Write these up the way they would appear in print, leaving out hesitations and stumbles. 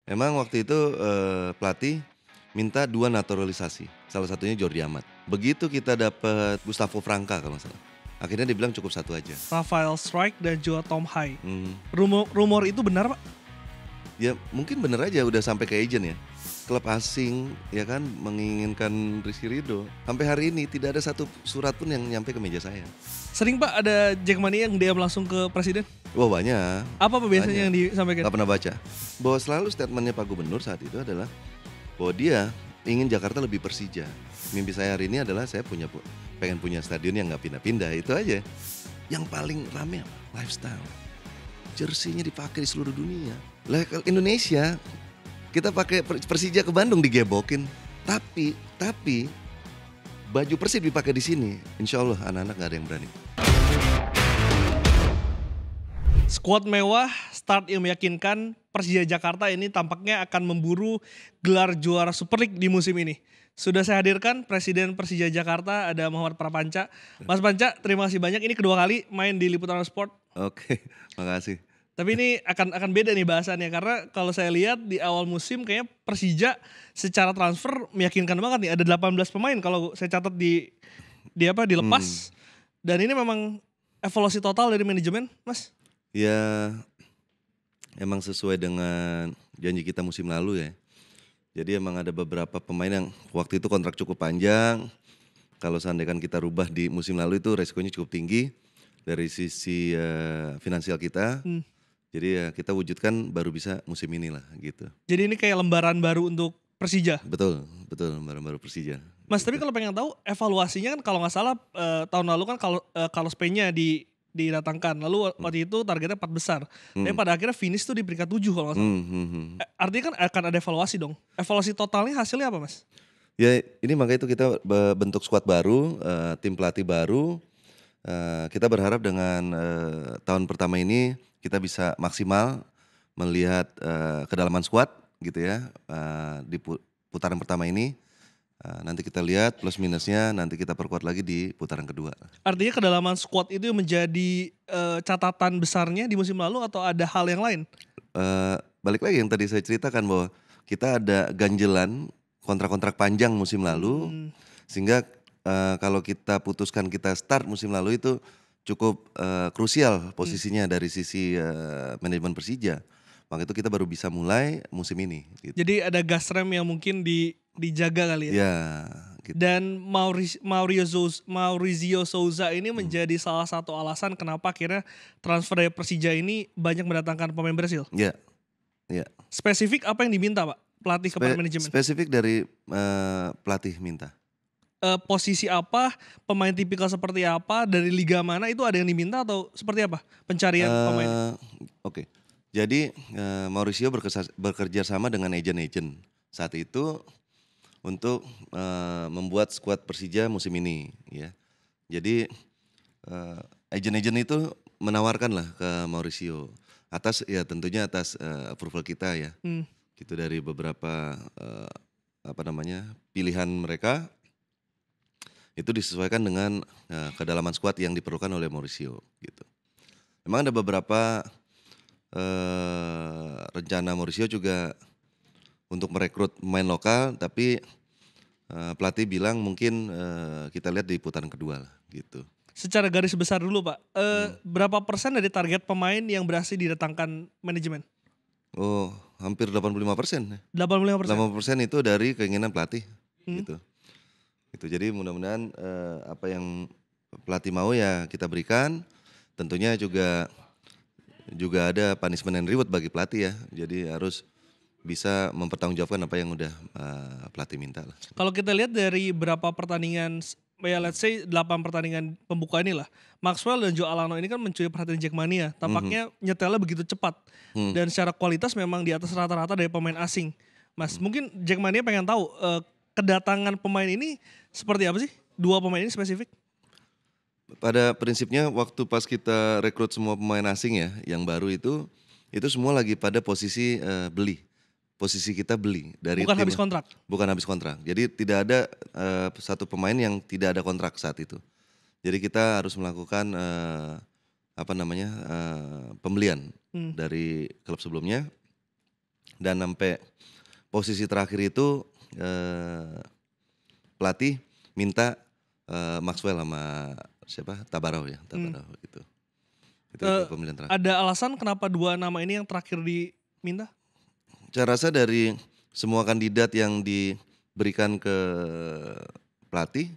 Emang waktu itu, pelatih minta 2 naturalisasi, salah satunya Jordi Amat. Begitu kita dapet Gustavo Franca kalau nggak salah, akhirnya dia bilang cukup 1 aja. Rafael Strike dan juga Tom Hai. Mhm. Rumor itu benar, Pak? Ya mungkin bener aja udah sampai ke agent ya. Klub asing ya kan menginginkan Rizky Ridho. Sampai hari ini tidak ada satu surat pun yang nyampe ke meja saya. Sering Pak ada Jackmania yang DM langsung ke presiden? Wah banyak. Apa Pak biasanya Banyak. yang disampaikan? Nggak pernah baca. Bahwa selalu statementnya Pak Gubernur saat itu adalah bahwa dia ingin Jakarta lebih Persija. Mimpi saya hari ini adalah saya pengen punya stadion yang nggak pindah-pindah, itu aja. Yang paling rame apa? Lifestyle. Jersey-nya dipakai di seluruh dunia. Lah kalau Indonesia kita pakai Persija ke Bandung digebokin. Tapi baju Persib dipakai di sini. Insya Allah anak-anak nggak ada yang berani. Skuad mewah, start yang meyakinkan, Persija Jakarta ini tampaknya akan memburu gelar juara Super League di musim ini. Sudah saya hadirkan Presiden Persija Jakarta, ada Muhammad Prapanca. Mas Panca, terima kasih banyak. Ini kedua kali main di Liputan Sport. Oke, makasih. Tapi ini akan beda nih bahasannya, karena kalau saya lihat di awal musim kayaknya Persija secara transfer meyakinkan banget nih. Ada 18 pemain kalau saya catat di dilepas. Dan ini memang evaluasi total dari manajemen, Mas. Ya, emang sesuai dengan janji kita musim lalu ya. Jadi emang ada beberapa pemain yang waktu itu kontrak cukup panjang. Kalau seandainya kita rubah di musim lalu itu resikonya cukup tinggi dari sisi finansial kita. Jadi ya kita wujudkan baru bisa musim ini lah gitu. Jadi ini kayak lembaran baru untuk Persija. Betul, lembaran baru Persija. Mas, tapi kalau pengen tahu evaluasinya kan kalau nggak salah tahun lalu kan Carlos Peña didatangkan. Lalu waktu itu targetnya 4 besar. Tapi pada akhirnya finish tuh di peringkat 7 kalau nggak salah. Artinya kan akan ada evaluasi dong. Evaluasi totalnya hasilnya apa, Mas? Ya ini makanya itu kita bentuk skuad baru, tim pelatih baru. Kita berharap dengan tahun pertama ini kita bisa maksimal melihat kedalaman skuad gitu ya di putaran pertama ini. Nanti kita lihat plus minusnya, nanti kita perkuat lagi di putaran kedua. Artinya kedalaman squad itu menjadi catatan besarnya di musim lalu atau ada hal yang lain? Balik lagi yang tadi saya ceritakan bahwa kita ada ganjelan kontrak-kontrak panjang musim lalu, sehingga kalau kita putuskan kita start musim lalu itu cukup krusial posisinya dari sisi manajemen Persija. Maka itu kita baru bisa mulai musim ini. Gitu. Jadi ada gas rem yang mungkin dijaga kali ya? Ya. Gitu. Dan Maurizio Souza ini menjadi salah satu alasan kenapa akhirnya transfer dari Persija ini banyak mendatangkan pemain Brasil. Ya. Spesifik apa yang diminta Pak pelatih kepada manajemen? Spesifik dari pelatih minta. Posisi apa, pemain tipikal seperti apa, dari liga mana itu ada yang diminta atau seperti apa pencarian pemain? Oke. Jadi Mauricio bekerja sama dengan agent-agent saat itu untuk membuat skuad Persija musim ini ya. Jadi agent-agent itu menawarkan lah ke Mauricio tentunya atas approval kita ya. Gitu dari beberapa pilihan mereka itu disesuaikan dengan kedalaman skuad yang diperlukan oleh Mauricio gitu. Memang ada beberapa rencana Mauricio juga untuk merekrut pemain lokal, tapi pelatih bilang mungkin kita lihat di putaran kedua lah gitu. Secara garis besar dulu Pak, berapa persen dari target pemain yang berhasil didatangkan manajemen? Oh, hampir 85%. 85%? 80% itu dari keinginan pelatih gitu. Jadi mudah-mudahan apa yang pelatih mau ya kita berikan. Tentunya juga ada punishment and reward bagi pelatih ya. Jadi harus bisa mempertanggungjawabkan apa yang udah pelatih minta lah. Kalau kita lihat dari berapa pertandingan, ya let's say 8 pertandingan pembuka inilah, Maxwell dan Joe Alano ini kan mencuri perhatian Jackmania. Tampaknya nyetelnya begitu cepat dan secara kualitas memang di atas rata-rata dari pemain asing. Mas, mungkin Jackmania pengen tahu kedatangan pemain ini seperti apa sih? 2 pemain ini spesifik? Pada prinsipnya waktu pas kita rekrut semua pemain asing ya, yang baru itu semua lagi pada posisi beli. Posisi kita beli dari bukan habis kontrak. Bukan habis kontrak. Jadi tidak ada satu pemain yang tidak ada kontrak saat itu. Jadi kita harus melakukan pembelian dari klub sebelumnya. Dan sampai posisi terakhir itu pelatih minta Maxwell sama siapa? Tabarau ya, Tabarau gitu. Itu pemilihan terakhir. Ada alasan kenapa 2 nama ini yang terakhir diminta? Saya rasa dari semua kandidat yang diberikan ke pelatih,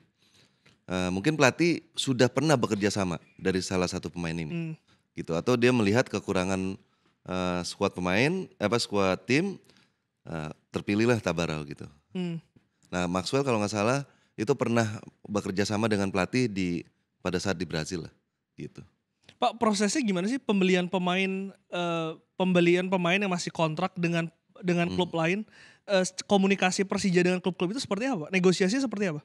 mungkin pelatih sudah pernah bekerja sama dari salah satu pemain ini, gitu. Atau dia melihat kekurangan skuad pemain, skuad tim, terpilihlah Tabarau gitu. Nah Maxwell kalau nggak salah itu pernah bekerja sama dengan pelatih pada saat di Brazil lah, gitu. Pak, prosesnya gimana sih pembelian pemain yang masih kontrak dengan klub lain? Komunikasi Persija dengan klub-klub itu seperti apa? Negosiasinya seperti apa?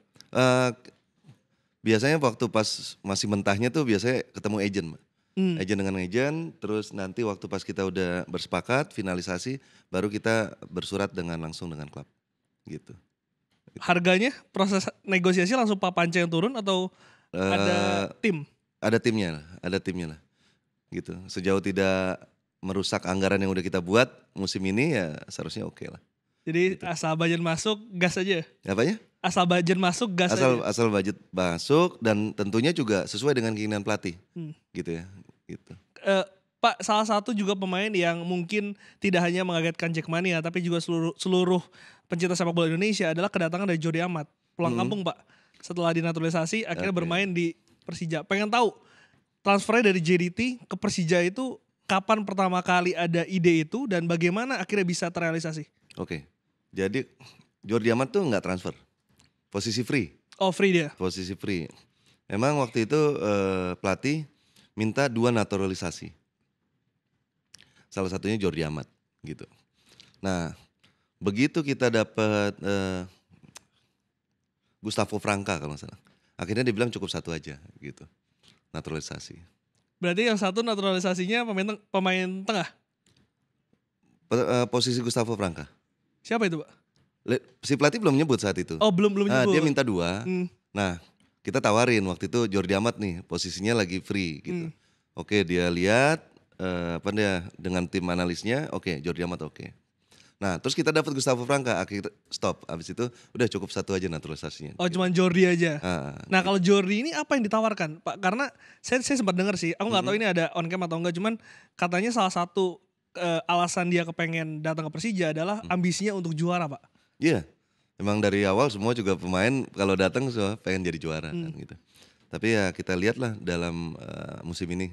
Biasanya waktu pas masih mentahnya tuh biasanya ketemu agent, Mbak. Agent dengan agent, terus nanti waktu pas kita udah bersepakat, finalisasi, baru kita bersurat langsung dengan klub, gitu. Harganya, proses negosiasi langsung Pak Panca yang turun atau ada tim? Ada timnya lah, gitu. Sejauh tidak merusak anggaran yang udah kita buat musim ini ya seharusnya oke lah. Jadi gitu. Asal budget masuk, gas aja? Apanya? Asal budget masuk, gas aja? Asal budget masuk dan tentunya juga sesuai dengan keinginan pelatih, gitu ya. Gitu. Pak, salah satu juga pemain yang mungkin tidak hanya mengagetkan Jackmania, tapi juga seluruh pencinta sepak bola Indonesia adalah kedatangan dari Jordi Amat. Pulang kampung, Pak. Setelah dinaturalisasi, akhirnya bermain di Persija. Pengen tahu, transfernya dari JDT ke Persija itu kapan pertama kali ada ide itu dan bagaimana akhirnya bisa terrealisasi? Oke, jadi Jordi Amat tuh nggak transfer, posisi free. Oh, free dia? Posisi free. Emang waktu itu pelatih minta 2 naturalisasi. Salah satunya Jordi Amat, gitu. Nah, begitu kita dapat Gustavo Franca kalau nggak salah, akhirnya dia bilang cukup 1 aja, gitu, naturalisasi. Berarti yang satu naturalisasinya pemain tengah? Posisi Gustavo Franca. Siapa itu, Pak? Si pelatih belum nyebut saat itu. Oh, belum nyebut. Dia minta 2. Nah, kita tawarin waktu itu Jordi Amat nih, posisinya lagi free gitu. Oke, dia lihat dengan tim analisnya, oke, Jordi Amat oke. Nah, terus kita dapat Gustavo Franca, akhirnya stop. Abis itu udah cukup 1 aja naturalisasinya. Oh, cuman Jordi aja. Nah, gitu. kalau Jordi ini apa yang ditawarkan, Pak? Karena saya sempat dengar sih, aku nggak tahu ini ada on cam atau enggak, cuman katanya salah satu alasan dia kepengen datang ke Persija adalah ambisinya untuk juara, Pak. Iya, memang dari awal semua juga pemain kalau datang semua pengen jadi juara kan gitu. Tapi ya kita lihatlah dalam musim ini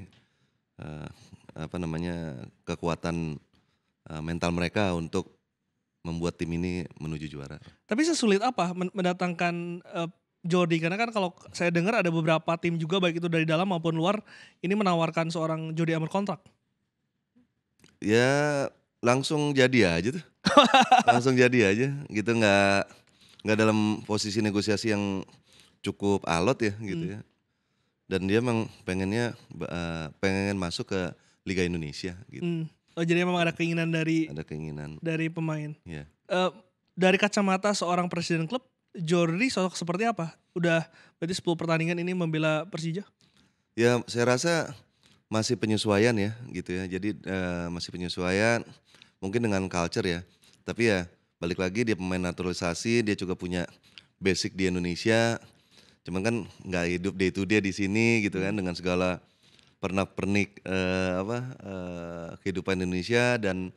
kekuatan mental mereka untuk membuat tim ini menuju juara. Tapi sesulit apa mendatangkan Jordi? Karena kan kalau saya dengar ada beberapa tim juga baik itu dari dalam maupun luar ini menawarkan seorang Jordi Amat kontrak. Ya langsung jadi aja tuh. Langsung jadi aja gitu, nggak dalam posisi negosiasi yang cukup alot ya gitu ya. Dan dia memang pengen masuk ke Liga Indonesia gitu. Oh, jadi memang ada keinginan dari pemain. Yeah. Dari kacamata seorang presiden klub, Jordi sosok seperti apa? Udah berarti 10 pertandingan ini membela Persija? Ya saya rasa masih penyesuaian ya gitu ya. Jadi masih penyesuaian mungkin dengan culture ya. Tapi ya balik lagi dia pemain naturalisasi, dia juga punya basic di Indonesia. Cuman kan nggak hidup day to day di sini gitu kan, dengan segala pernak-pernik kehidupan Indonesia dan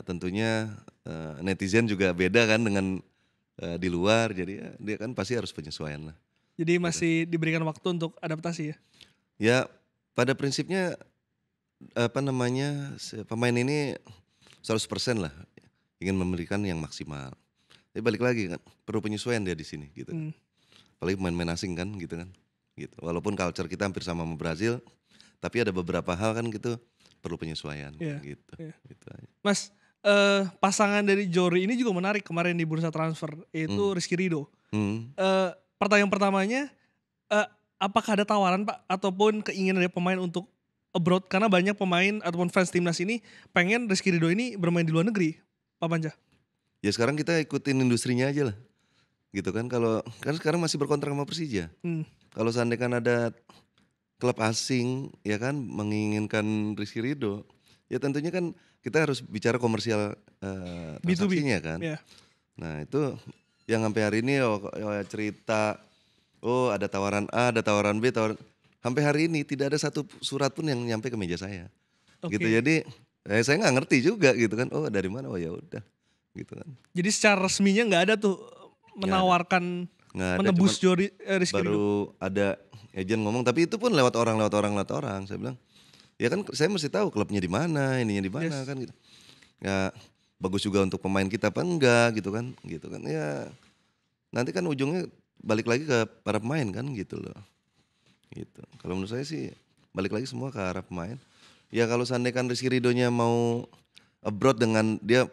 tentunya netizen juga beda kan dengan di luar. Jadi ya, dia kan pasti harus penyesuaian lah. Jadi masih diberikan waktu untuk adaptasi ya? Ya pada prinsipnya pemain ini 100% lah ingin memberikan yang maksimal. Tapi balik lagi kan perlu penyesuaian dia di sini gitu. Apalagi pemain-pemain asing kan gitu kan. Gitu. Walaupun culture kita hampir sama Brazil, tapi ada beberapa hal kan gitu perlu penyesuaian gitu. Gitu aja. Mas, pasangan dari Jordi ini juga menarik kemarin di bursa transfer, yaitu Rizky Ridho. Pertanyaan pertamanya, apakah ada tawaran Pak ataupun keinginan dari pemain untuk abroad? Karena banyak pemain ataupun fans timnas ini pengen Rizky Ridho ini bermain di luar negeri, Pak Panca. Ya sekarang kita ikutin industrinya aja lah. Gitu kan, kalau kan sekarang masih berkontrak sama Persija. Kalau seandainya kan ada klub asing ya kan menginginkan Rizky Ridho, ya tentunya kan kita harus bicara komersial B2B. transaksinya kan. Ya. Nah itu yang sampai hari ini cerita, oh ada tawaran A, ada tawaran B, sampai hari ini tidak ada satu surat pun yang nyampe ke meja saya. Oke. Gitu. Jadi saya nggak ngerti juga gitu kan. Oh dari mana? Oh ya udah, gitu kan. Jadi secara resminya nggak ada tuh menawarkan Nggak ada, menebus Rizky Ridho. baru ada agent ngomong, tapi itu pun lewat orang. Saya bilang, ya kan saya mesti tahu klubnya di mana, ininya di mana kan gitu. Ya bagus juga untuk pemain kita apa enggak gitu kan. Ya nanti kan ujungnya balik lagi ke para pemain kan gitu loh. Gitu. Kalau menurut saya sih balik lagi semua ke arah pemain. Ya kalau seandainya kan Rizky Ridhonya mau abroad dengan dia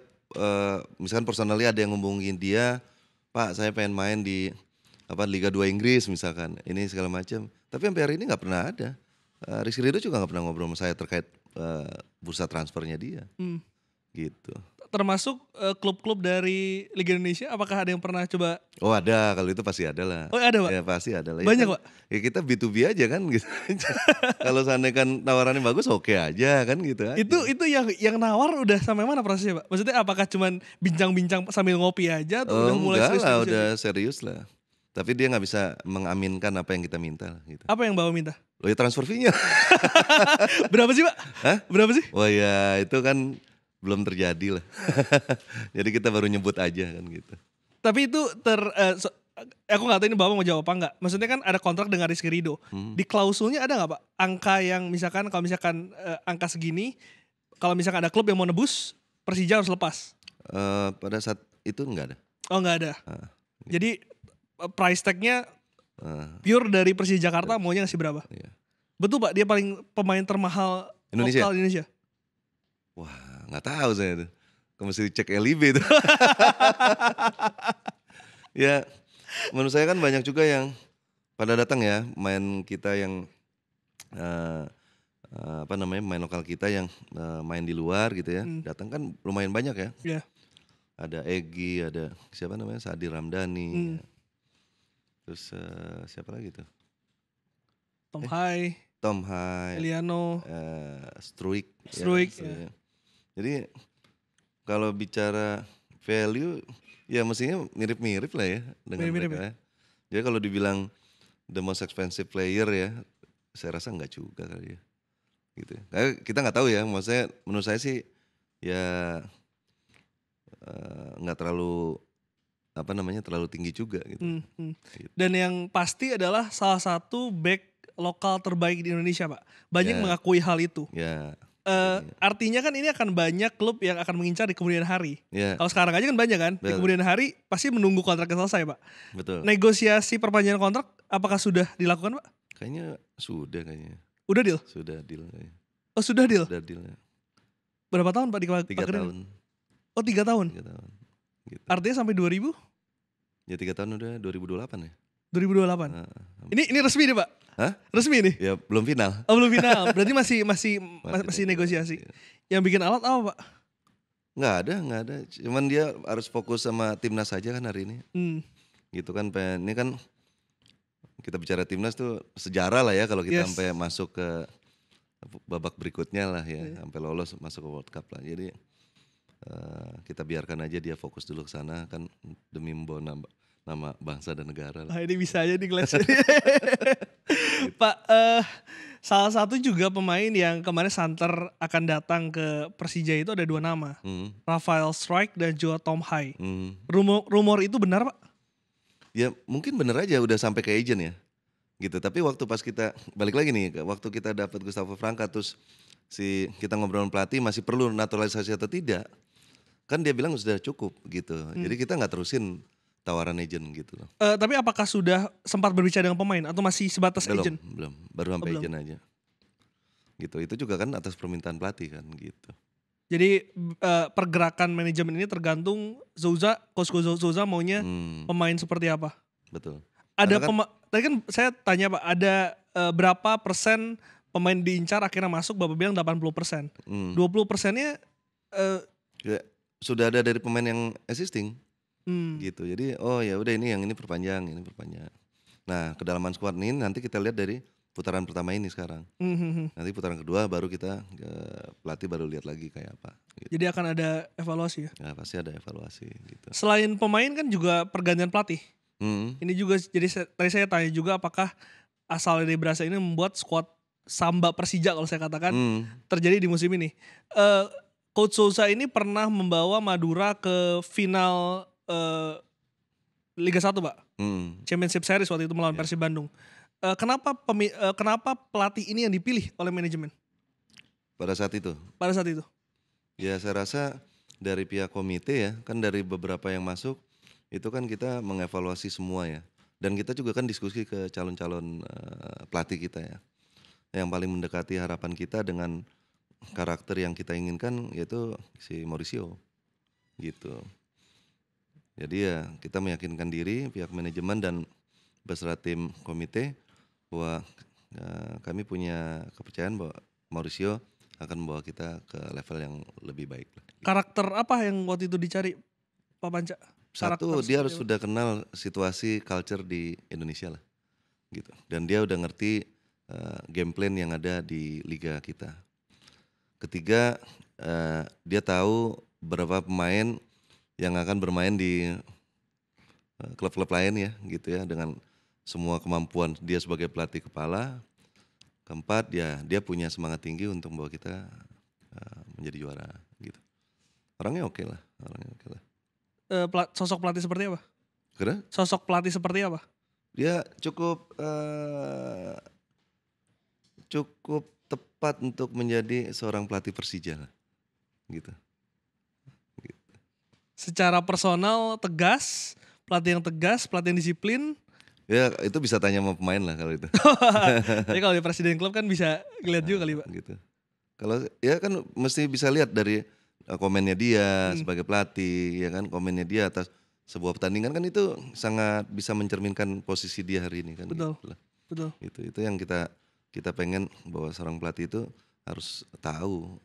misalkan personally ada yang ngubungin dia, Pak saya pengen main di Liga 2 Inggris misalkan, ini segala macam. Tapi sampai hari ini nggak pernah ada. Rizky Ridho juga nggak pernah ngobrol sama saya terkait bursa transfernya dia. Gitu. Termasuk klub-klub dari Liga Indonesia, apakah ada yang pernah coba? Oh ada, kalau itu pasti ada lah. Oh ada Pak? Ya pasti ada lah. Banyak ya, Pak? Ya kita B2B aja kan gitu. Kalau seandainya kan tawarannya bagus oke aja kan gitu aja. Itu yang nawar udah sampai mana prosesnya Pak? Maksudnya apakah cuman bincang-bincang sambil ngopi aja atau udah mulai serius? Enggak lah, udah serius lah. Tapi dia nggak bisa mengaminkan apa yang kita minta gitu. Apa yang Bapak minta? Oh ya transfer fee-nya. Berapa sih Pak? Hah? Berapa sih? Wah ya itu kan belum terjadi lah. Jadi kita baru nyebut aja kan gitu. Tapi itu aku nggak tahu ini Bapak mau jawab apa enggak. Maksudnya kan ada kontrak dengan Rizky Ridho. Di klausulnya ada nggak Pak? Angka yang misalkan kalau misalkan angka segini, kalau misalkan ada klub yang mau nebus, Persija harus lepas. Pada saat itu nggak ada. Oh nggak ada. Gitu. Jadi price tag-nya pure dari Persija Jakarta maunya ngasih berapa? Iya. Betul Pak, dia paling pemain termahal Indonesia? lokal Indonesia. Wah nggak tahu saya itu. Mesti cek LIB itu. Ya menurut saya kan banyak juga yang pada datang ya main kita yang main lokal kita yang main di luar gitu ya. Datang kan lumayan banyak ya. Iya. Ada Egy, ada siapa namanya Sadir Ramdhani. Ya. Terus siapa lagi tuh? Tom Hai, Eliano, Struik. Ya. Jadi kalau bicara value ya mestinya mirip-mirip lah ya dengan mereka. Ya. Jadi kalau dibilang the most expensive player ya, saya rasa enggak juga kali ya. Gitu. Karena kita nggak tahu ya, maksudnya menurut saya sih ya nggak terlalu terlalu tinggi juga gitu. Gitu. Dan yang pasti adalah salah satu back lokal terbaik di Indonesia Pak. Banyak mengakui hal itu. Ya. Artinya kan ini akan banyak klub yang akan mengincar di kemudian hari. Ya. Kalau sekarang aja kan banyak kan. Di kemudian hari pasti menunggu kontraknya selesai Pak. Betul. Negosiasi perpanjangan kontrak apakah sudah dilakukan Pak? Kayaknya sudah kayaknya. Udah deal? Sudah deal kayaknya. Oh sudah deal? Sudah deal ya. Berapa tahun Pak? 3 tahun. Oh 3 tahun? 3 tahun. Gitu. Artinya sampai 2000? Ya 3 tahun udah 2028 ya. 2028. Ini resmi nih Pak? Hah? Resmi nih? Ya belum final. Oh belum final. Berarti masih negosiasi. Yang bikin alat apa Pak? Nggak ada. Cuman dia harus fokus sama timnas saja kan hari ini. Gitu kan. Ini kan kita bicara timnas tuh sejarah lah ya kalau kita sampai masuk ke babak berikutnya lah ya. Sampai lolos masuk ke World Cup lah. Jadi kita biarkan aja dia fokus dulu ke sana kan demi membawa nama bangsa dan negara lah. Ini bisa aja nih Glass. Pak, salah satu juga pemain yang kemarin santer akan datang ke Persija itu ada 2 nama. Rafael Struijk dan juga Tom Hai. Rumor itu benar Pak? Ya mungkin benar aja udah sampai ke agent ya. Gitu. Tapi waktu pas kita balik lagi nih, waktu kita dapat Gustavo Franca terus kita ngobrol pelatih masih perlu naturalisasi atau tidak. Kan dia bilang sudah cukup gitu. Jadi kita nggak terusin tawaran agent gitu loh. Tapi apakah sudah sempat berbicara dengan pemain atau masih sebatas agent? Belum, baru sampai agent aja. Gitu, itu juga kan atas permintaan pelatih kan gitu. Jadi pergerakan manajemen ini tergantung Coach Souza maunya pemain seperti apa? Betul. Ada tadi kan saya tanya Pak, ada berapa persen pemain diincar akhirnya masuk, Bapak bilang 80%. 20%-nya ya, sudah ada dari pemain yang existing. Gitu. Jadi oh ya udah ini perpanjang. Nah, kedalaman squad ini nanti kita lihat dari putaran pertama ini sekarang. Nanti putaran kedua baru kita pelatih baru lihat lagi kayak apa. Gitu. Jadi akan ada evaluasi ya? Ya pasti ada evaluasi gitu. Selain pemain kan juga pergantian pelatih. Ini juga jadi tadi saya tanya juga apakah asal dari Brasa ini membuat skuad Samba Persija kalau saya katakan terjadi di musim ini. Coach Sousa ini pernah membawa Madura ke final Liga 1 Pak. Championship Series waktu itu melawan Persib Bandung. Kenapa pelatih ini yang dipilih oleh manajemen? Pada saat itu? Pada saat itu. Ya saya rasa dari pihak komite ya, kan dari beberapa yang masuk, itu kan kita mengevaluasi semua ya. Dan kita juga kan diskusi ke calon-calon pelatih kita ya. Yang paling mendekati harapan kita dengan karakter yang kita inginkan yaitu si Mauricio gitu. Jadi ya kita meyakinkan diri pihak manajemen dan beserta tim komite bahwa kami punya kepercayaan bahwa Mauricio akan membawa kita ke level yang lebih baik. Karakter apa yang waktu itu dicari Pak Panca? Satu, dia harus sudah kenal situasi culture di Indonesia lah, gitu. Dan dia udah ngerti game plan yang ada di liga kita. Ketiga, dia tahu berapa pemain yang akan bermain di klub-klub lain ya, gitu ya, dengan semua kemampuan dia sebagai pelatih kepala. Keempat, ya dia punya semangat tinggi untuk membawa kita menjadi juara, gitu. Orangnya oke lah. Sosok pelatih seperti apa? Kira? Sosok pelatih seperti apa? Dia cukup tepat untuk menjadi seorang pelatih Persija lah, gitu. Secara personal tegas, pelatih yang tegas, pelatih yang disiplin. Ya itu bisa tanya sama pemain lah kalau itu. Jadi kalau di presiden klub kan bisa ngeliat juga kali Pak. Gitu. Kalau ya kan mesti bisa lihat dari komennya dia sebagai pelatih, ya kan, komennya dia atas sebuah pertandingan kan itu sangat bisa mencerminkan posisi dia hari ini kan. Betul. Gitu. Betul. Itu yang kita pengen bahwa seorang pelatih itu harus tahu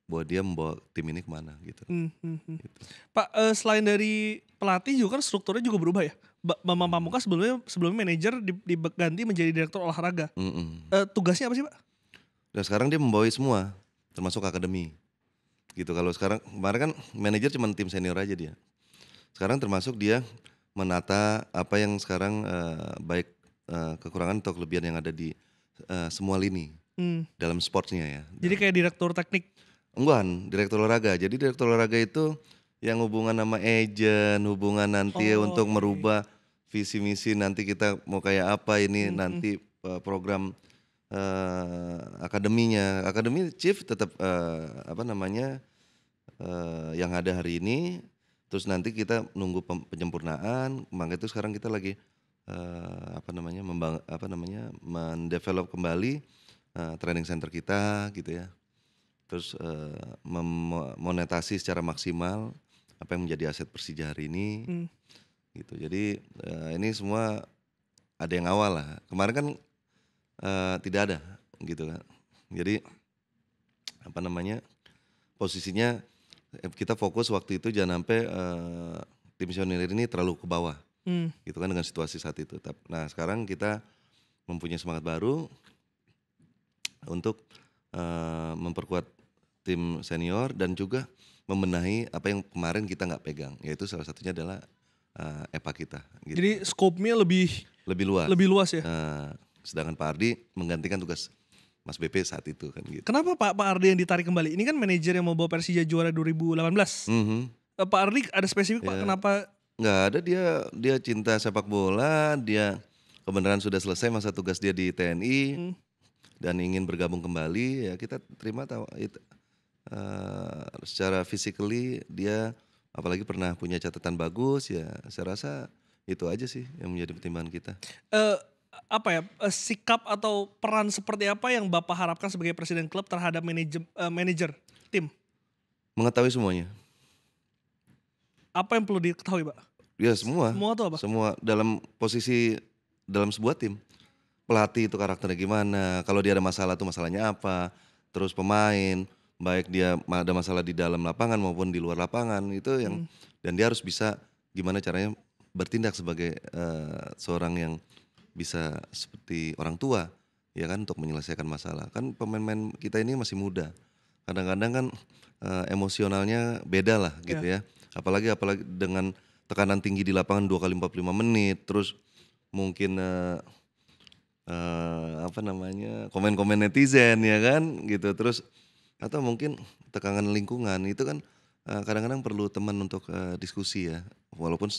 bahwa dia membawa tim ini kemana gitu. Gitu. Pak, selain dari pelatih juga kan strukturnya juga berubah ya. Bambang Pamungkas sebelumnya manajer diganti menjadi direktur olahraga. Tugasnya apa sih Pak? Dan sekarang dia membawahi semua, termasuk akademi. Gitu. Kalau sekarang kemarin kan manajer cuma tim senior aja dia. Sekarang termasuk dia menata apa yang sekarang baik kekurangan atau kelebihan yang ada di semua lini dalam sportsnya ya. Jadi kayak direktur teknik? Enggak, direktur olahraga. Jadi direktur olahraga itu yang hubungan sama agent, hubungan nanti untuk merubah visi misi nanti kita mau kayak apa ini nanti program akademinya. Akademi chief tetap yang ada hari ini. Terus nanti kita nunggu penyempurnaan. Makanya itu sekarang kita lagi mendevelop kembali training center kita gitu ya. Terus memonetasi secara maksimal apa yang menjadi aset Persija hari ini, gitu. Jadi ini semua ada yang awal lah. Kemarin kan tidak ada, gitu kan. Jadi posisinya kita fokus waktu itu jangan sampai tim senior ini terlalu ke bawah, gitu kan dengan situasi saat itu. Nah sekarang kita mempunyai semangat baru untuk memperkuat tim senior dan juga membenahi apa yang kemarin kita nggak pegang, yaitu salah satunya adalah EPA kita. Gitu. Jadi skopnya lebih luas ya. Sedangkan Pak Ardi menggantikan tugas Mas BP saat itu kan. Gitu. Kenapa Pak Ardi yang ditarik kembali? Ini kan manajer yang mau bawa Persija juara 2018. Pak Ardi ada spesifik Pak kenapa? Nggak ada, dia cinta sepak bola, dia kebenaran sudah selesai masa tugas dia di TNI dan ingin bergabung kembali, ya kita terima tahu itu. Secara physically dia apalagi pernah punya catatan bagus ya, saya rasa itu aja sih yang menjadi pertimbangan kita. Sikap atau peran seperti apa yang Bapak harapkan sebagai presiden klub terhadap manajer tim? Mengetahui semuanya. Apa yang perlu diketahui Pak? Ya semua. Semua itu apa? Semua dalam posisi dalam sebuah tim. Pelatih itu karakternya gimana, kalau dia ada masalah tuh masalahnya apa, terus pemain baik dia ada masalah di dalam lapangan maupun di luar lapangan itu yang dan dia harus bisa gimana caranya bertindak sebagai seorang yang bisa seperti orang tua ya kan, untuk menyelesaikan masalah. Kan pemain-pemain kita ini masih muda. Kadang-kadang kan emosionalnya beda lah gitu Ya. ya. Apalagi dengan tekanan tinggi di lapangan 2 kali 45 menit, terus mungkin apa namanya, komen-komen netizen ya kan gitu, terus atau mungkin tekanan lingkungan itu kan kadang-kadang perlu teman untuk diskusi ya. Walaupun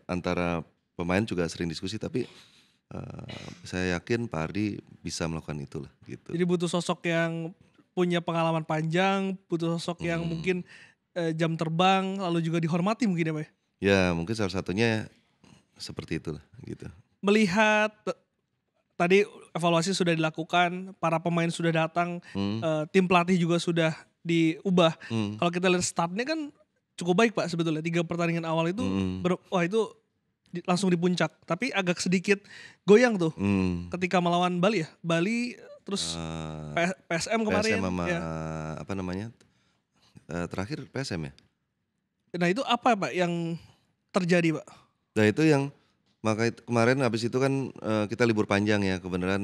antara pemain juga sering diskusi, tapi saya yakin Pak Ardi bisa melakukan itulah gitu. Jadi butuh sosok yang punya pengalaman panjang, butuh sosok yang Mhm. mungkin, jam terbang, lalu juga dihormati mungkin ya, Pak, ya? Ya mungkin salah satunya seperti itulah gitu. Melihat tadi evaluasi sudah dilakukan, para pemain sudah datang, Mhm, tim pelatih juga sudah diubah. mhm, Kalau kita lihat startnya kan cukup baik, Pak, sebetulnya. 3 pertandingan awal itu mhm, wah itu langsung di puncak, tapi agak sedikit goyang tuh mhm. ketika melawan Bali ya? Bali, terus PSM PSM kemarin, sama ya. apa namanya, terakhir PSM ya? Nah itu apa, Pak, yang terjadi, Pak? Nah itu yang kemarin habis itu kan kita libur panjang ya, kebenaran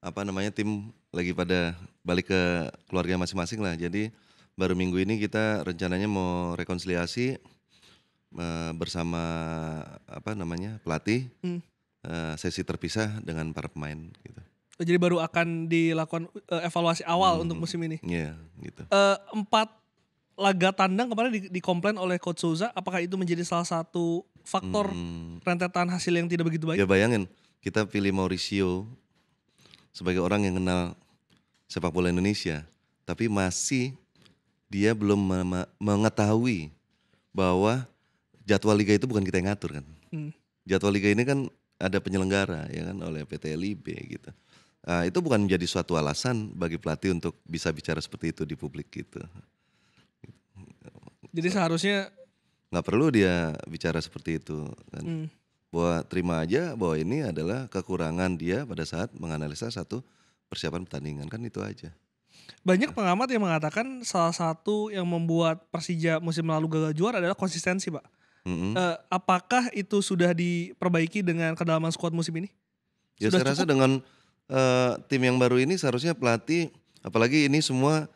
apa namanya, tim lagi pada balik ke keluarga masing-masing lah. Jadi baru minggu ini kita rencananya mau rekonsiliasi bersama apa namanya, pelatih, Mmm. sesi terpisah dengan para pemain gitu. Oh, jadi baru akan dilakukan, evaluasi awal untuk Mhm, musim ini. iya gitu. 4 laga tandang kemarin dikomplain oleh Coach Souza, apakah itu menjadi salah satu faktor Mhm. rentetan hasil yang tidak begitu baik? Ya bayangin kita pilih Mauricio sebagai orang yang kenal sepak bola Indonesia, tapi masih dia belum mengetahui bahwa jadwal liga itu bukan kita yang ngatur kan. Mmm. Jadwal liga ini kan ada penyelenggara ya kan oleh PT LIB gitu. Itu bukan menjadi suatu alasan bagi pelatih untuk bisa bicara seperti itu di publik gitu. Jadi seharusnya Nggak perlu dia bicara seperti itu kan. mmm, Bahwa terima aja bahwa ini adalah kekurangan dia pada saat menganalisa satu persiapan pertandingan, kan itu aja. banyak pengamat yang mengatakan salah satu yang membuat Persija musim lalu gagal juara adalah konsistensi, Pak. Mhm. Apakah itu sudah diperbaiki dengan kedalaman skuad musim ini? Ya Sudah saya rasa cukup? dengan tim yang baru ini seharusnya pelatih, apalagi ini semua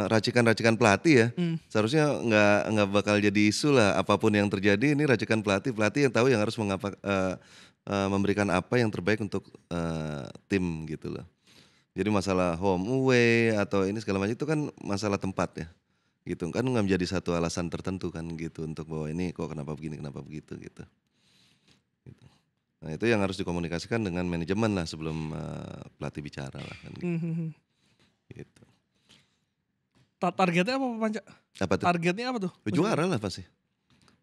racikan-racikan pelatih ya, Mmm. seharusnya nggak bakal jadi isu lah, apapun yang terjadi ini racikan pelatih, pelatih yang tahu yang harus memberikan apa yang terbaik untuk tim gitu loh. Jadi masalah home away atau ini segala macam itu kan masalah tempat ya, gitu kan, nggak menjadi satu alasan tertentu kan gitu untuk bahwa ini kok kenapa begini, kenapa begitu gitu. Nah itu yang harus dikomunikasikan dengan manajemen lah sebelum pelatih bicara lah kan Mhm mhm. gitu. Targetnya apa, Pak Panca? Apa tuh? Targetnya apa tuh musim ini? Juara lah pasti,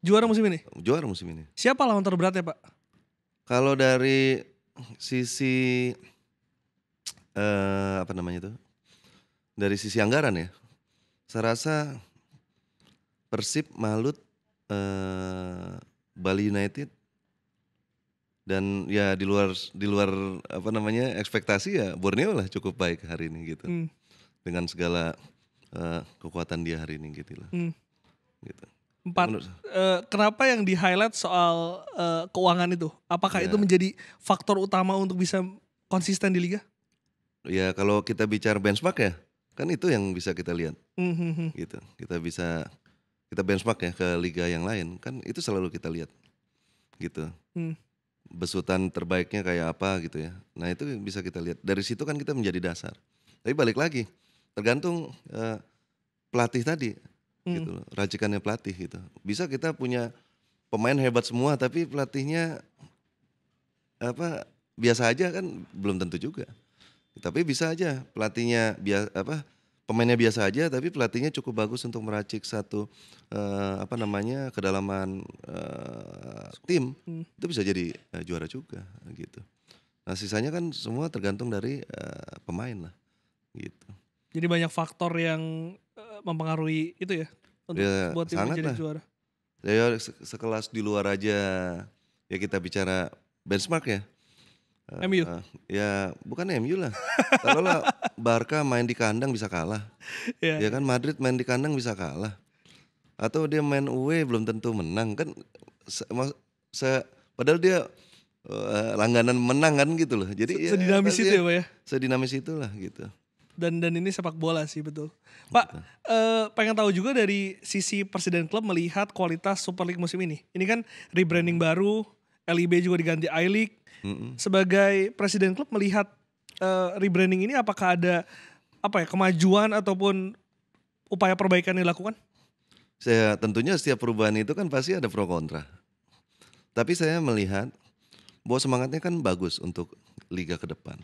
Juara musim ini? juara musim ini. Siapa lawan terberatnya, Pak? Kalau dari sisi, apa namanya tuh, dari sisi anggaran ya, saya rasa Persib, Malut, Bali United, dan ya di luar apa namanya, ekspektasi ya Borneo lah cukup baik hari ini gitu. Mmm, Dengan segala kekuatan dia hari ini gitu loh, mmm. gitu. 4, Menurut kenapa yang di-highlight soal, keuangan itu? Apakah itu ya menjadi faktor utama untuk bisa konsisten di liga? ya kalau kita bicara benchmark ya, kan itu yang bisa kita lihat Mhm mhm. gitu. Kita benchmark ya ke liga yang lain, kan itu selalu kita lihat gitu. Mmm, Besutan terbaiknya kayak apa gitu ya. Nah itu yang bisa kita lihat, dari situ kan kita menjadi dasar. Tapi balik lagi, tergantung pelatih tadi mmm. gitu loh, racikannya pelatih gitu. Bisa kita punya pemain hebat semua tapi pelatihnya apa, biasa aja kan belum tentu juga. Tapi bisa aja pelatihnya pemainnya biasa aja tapi pelatihnya cukup bagus untuk meracik satu apa namanya, kedalaman tim, Mmm. itu bisa jadi juara juga gitu. Nah sisanya kan semua tergantung dari pemain lah gitu. Jadi banyak faktor yang, mempengaruhi itu ya, untuk Ya sebuah tim sangat menjadi lah, juara? ya sekelas di luar aja ya, kita bicara benchmark ya. MU? Ya bukan MU lah. Taruhlah Barca main di kandang bisa kalah, Iya ya iya. kan, Madrid main di kandang bisa kalah, atau dia main away belum tentu menang kan, se mas se padahal dia langganan menang kan gitu loh. Jadi ya Sedinamis pasti itu ya Pak ya? sedinamis itulah gitu. Dan ini sepak bola sih betul. Pak, pengen tahu juga dari sisi Presiden Klub melihat kualitas Super League musim ini. Ini kan rebranding baru, LIB juga diganti I-League. Sebagai Presiden Klub melihat rebranding ini apakah ada kemajuan ataupun upaya perbaikan yang dilakukan? Tentunya setiap perubahan itu kan pasti ada pro kontra. Tapi saya melihat bahwa semangatnya kan bagus untuk liga ke depan.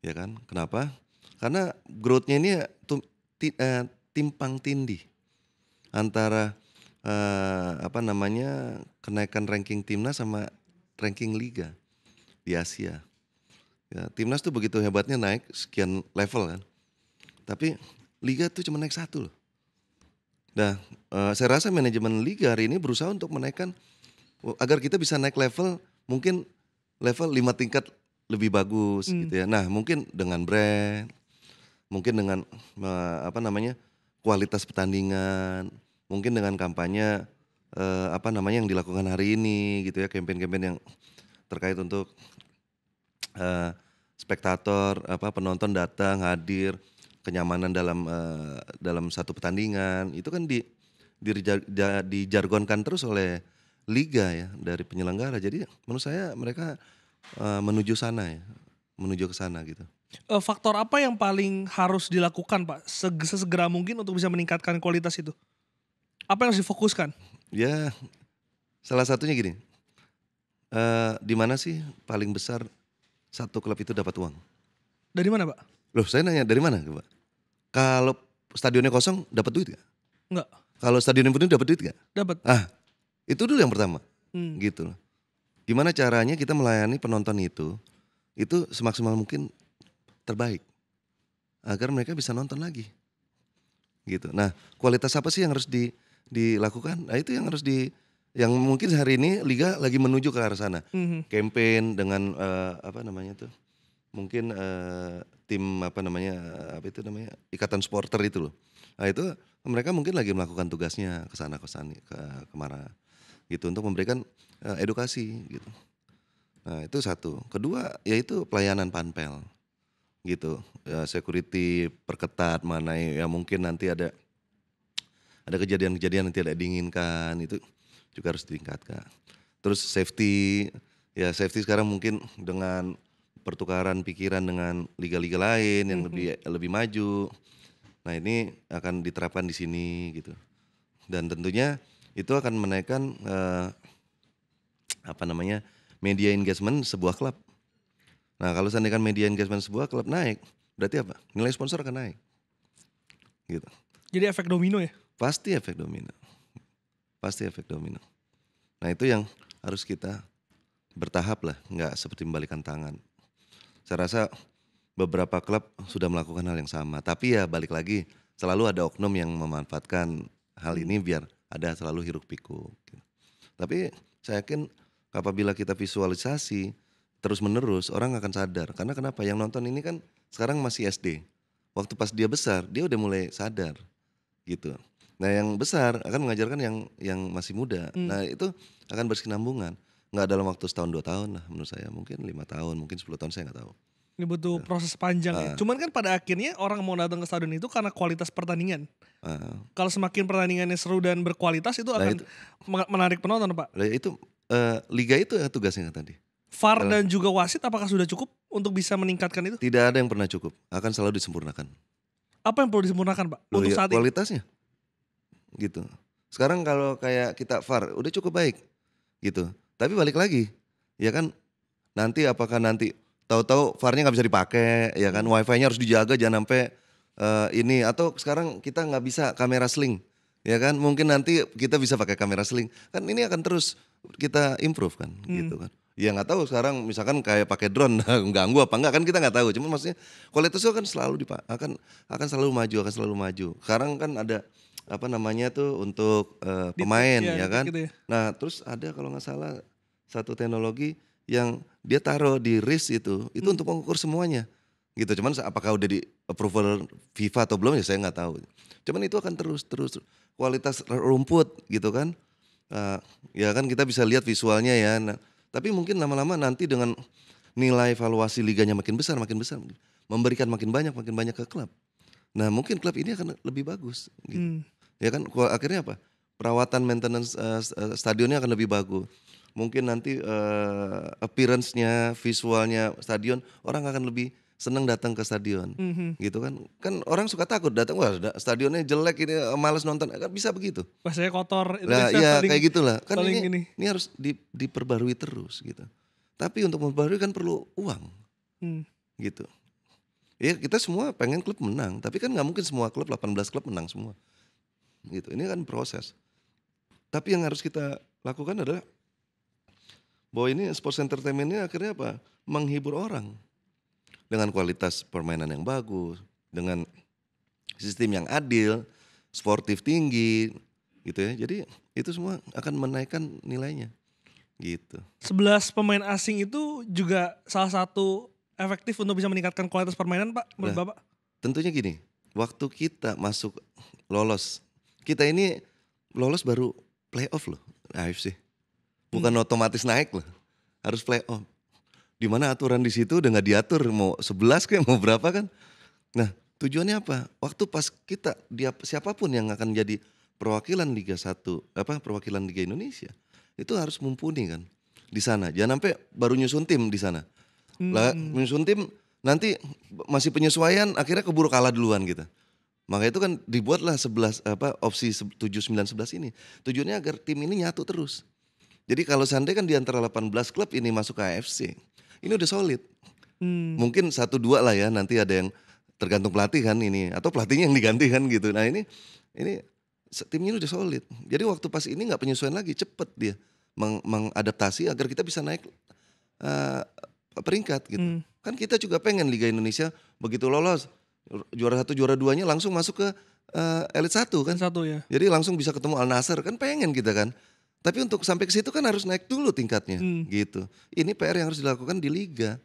Ya kan? Kenapa? Karena growth-nya ini timpang tindih antara kenaikan ranking timnas sama ranking liga di Asia. Ya, timnas tuh begitu hebatnya naik sekian level kan. Tapi liga tuh cuma naik 1 loh. Nah, saya rasa manajemen liga hari ini berusaha untuk menaikkan agar kita bisa naik level, mungkin level 5 tingkat lebih bagus gitu ya. Nah, mungkin dengan brand, mungkin dengan kualitas pertandingan, mungkin dengan kampanye yang dilakukan hari ini gitu ya, campaign-campaign yang terkait untuk spektator, penonton datang hadir, kenyamanan dalam satu pertandingan itu kan dijargonkan terus oleh liga ya dari penyelenggara. Jadi menurut saya mereka menuju ke sana gitu. Faktor apa yang paling harus dilakukan Pak sesegera mungkin untuk bisa meningkatkan kualitas itu? Apa yang harus difokuskan? Ya salah satunya gini, di mana sih paling besar satu klub itu dapat uang? Dari mana Pak? Loh saya nanya dari mana Pak? Kalau stadionnya kosong dapat duit gak? Enggak. Kalau stadionnya penuh dapat duit gak? Dapat. Itu dulu yang pertama. Gitu loh. Gimana caranya kita melayani penonton itu semaksimal mungkin terbaik agar mereka bisa nonton lagi gitu. Nah, kualitas apa sih yang harus dilakukan? Nah, itu yang harus yang mungkin hari ini liga lagi menuju ke arah sana. Campaign dengan mungkin tim ikatan supporter itu loh. Nah, itu mereka mungkin lagi melakukan tugasnya ke sana kemana gitu untuk memberikan edukasi gitu. Nah, itu satu. Kedua yaitu pelayanan panpel. Gitu, ya security perketat mana ya mungkin nanti ada kejadian-kejadian yang tidak diinginkan itu juga harus ditingkatkan. Terus safety sekarang mungkin dengan pertukaran pikiran dengan liga-liga lain yang lebih maju. Nah, ini akan diterapkan di sini gitu. Dan tentunya itu akan menaikkan media engagement sebuah klub. Nah, kalau seandainya media engagement sebuah klub naik, berarti apa? Nilai sponsor akan naik. Gitu. Jadi efek domino ya? Pasti efek domino. Nah, itu yang harus kita bertahap lah, nggak seperti membalikan tangan. Saya rasa beberapa klub sudah melakukan hal yang sama, tapi ya balik lagi, selalu ada oknum yang memanfaatkan hal ini biar ada selalu hiruk pikuk. Gitu. Tapi saya yakin apabila kita visualisasi terus menerus orang akan sadar. Karena kenapa? Yang nonton ini kan sekarang masih SD. Waktu pas dia besar, dia udah mulai sadar gitu. Nah, yang besar akan mengajarkan yang masih muda. Nah, itu akan berkesinambungan. Nggak dalam waktu setahun 2 tahun lah menurut saya. Mungkin 5 tahun, mungkin 10 tahun saya nggak tahu. Ini butuh proses panjang ya. Cuman kan pada akhirnya orang mau datang ke stadion itu karena kualitas pertandingan. Kalau semakin pertandingannya seru dan berkualitas itu akan menarik penonton Pak. Itu liga itu ya tugasnya tadi. VAR dan juga wasit apakah sudah cukup untuk bisa meningkatkan itu? Tidak ada yang pernah cukup, akan selalu disempurnakan. Apa yang perlu disempurnakan Pak? Untuk saat ini? Kualitasnya gitu. Sekarang kalau kayak kita VAR udah cukup baik gitu. Tapi balik lagi, ya kan nanti apakah nanti tahu-tahu VAR-nya nggak bisa dipakai, ya kan wifi-nya harus dijaga jangan sampai ini atau sekarang kita nggak bisa kamera sling, ya kan mungkin nanti kita bisa pakai kamera sling. Kan ini akan terus kita improve kan, gitu kan. Ya nggak tahu sekarang misalkan kayak pakai drone ganggu apa enggak kan kita nggak tahu. Cuma maksudnya kualitas itu kan selalu akan selalu maju. Sekarang kan ada untuk pemain ya kan. Gitu ya. Nah, terus ada kalau nggak salah satu teknologi yang dia taruh di wrist itu untuk mengukur semuanya. Gitu. Cuman apakah udah di approval FIFA atau belum ya saya nggak tahu. Cuman itu akan terus kualitas rumput gitu kan. Ya kan kita bisa lihat visualnya ya. Nah, Tapi mungkin lama-lama nanti dengan nilai valuasi liganya makin besar, memberikan makin banyak ke klub. Nah, mungkin klub ini akan lebih bagus gitu. Ya kan, akhirnya apa? Perawatan maintenance stadionnya akan lebih bagus. Mungkin nanti appearance-nya, visualnya stadion, orang akan lebih senang datang ke stadion. Gitu kan. Kan orang suka takut datang, wah stadionnya jelek ini malas nonton, kan bisa begitu. Bahasanya kotor itu Nah, biasanya ya paling, kayak gitulah. Kan paling ini harus diperbarui terus gitu. Tapi untuk memperbarui kan perlu uang. Gitu. Ya kita semua pengen klub menang, tapi kan nggak mungkin semua klub 18 klub menang semua. Gitu. Ini kan proses. Tapi yang harus kita lakukan adalah bahwa ini sports entertainment ini akhirnya apa? Menghibur orang dengan kualitas permainan yang bagus, dengan sistem yang adil, sportif tinggi, gitu ya. Jadi itu semua akan menaikkan nilainya, gitu. 11 pemain asing itu juga salah satu efektif untuk bisa meningkatkan kualitas permainan, Pak, menurut Nah, Bapak? Tentunya gini, waktu kita masuk lolos, kita ini lolos baru playoff loh AFC. Bukan otomatis naik loh, harus playoff. Di mana aturan di situ udah nggak diatur mau 11 kayak mau berapa kan. Nah, tujuannya apa? Waktu pas kita siapapun yang akan jadi perwakilan Liga 1, perwakilan Liga Indonesia, itu harus mumpuni kan di sana. Jangan sampai baru nyusun tim di sana. Lah nyusun tim nanti masih penyesuaian akhirnya keburu kalah duluan gitu. Maka itu kan dibuatlah 11 opsi 7 9 11 ini. Tujuannya agar tim ini nyatu terus. Jadi kalau seandainya kan di antara 18 klub ini masuk ke AFC, ini udah solid. Mungkin 1-2 lah ya, nanti ada yang tergantung pelatih kan ini, atau pelatihnya yang diganti kan gitu. Nah ini timnya udah solid. Jadi waktu pas ini nggak penyesuaian lagi, cepet dia mengadaptasi agar kita bisa naik peringkat gitu. Kan kita juga pengen Liga Indonesia begitu lolos juara 1 juara 2-nya langsung masuk ke Elite 1 kan. Satu ya. Jadi langsung bisa ketemu Al Nassr kan pengen kita kan. Tapi untuk sampai ke situ kan harus naik dulu tingkatnya gitu. Ini PR yang harus dilakukan di liga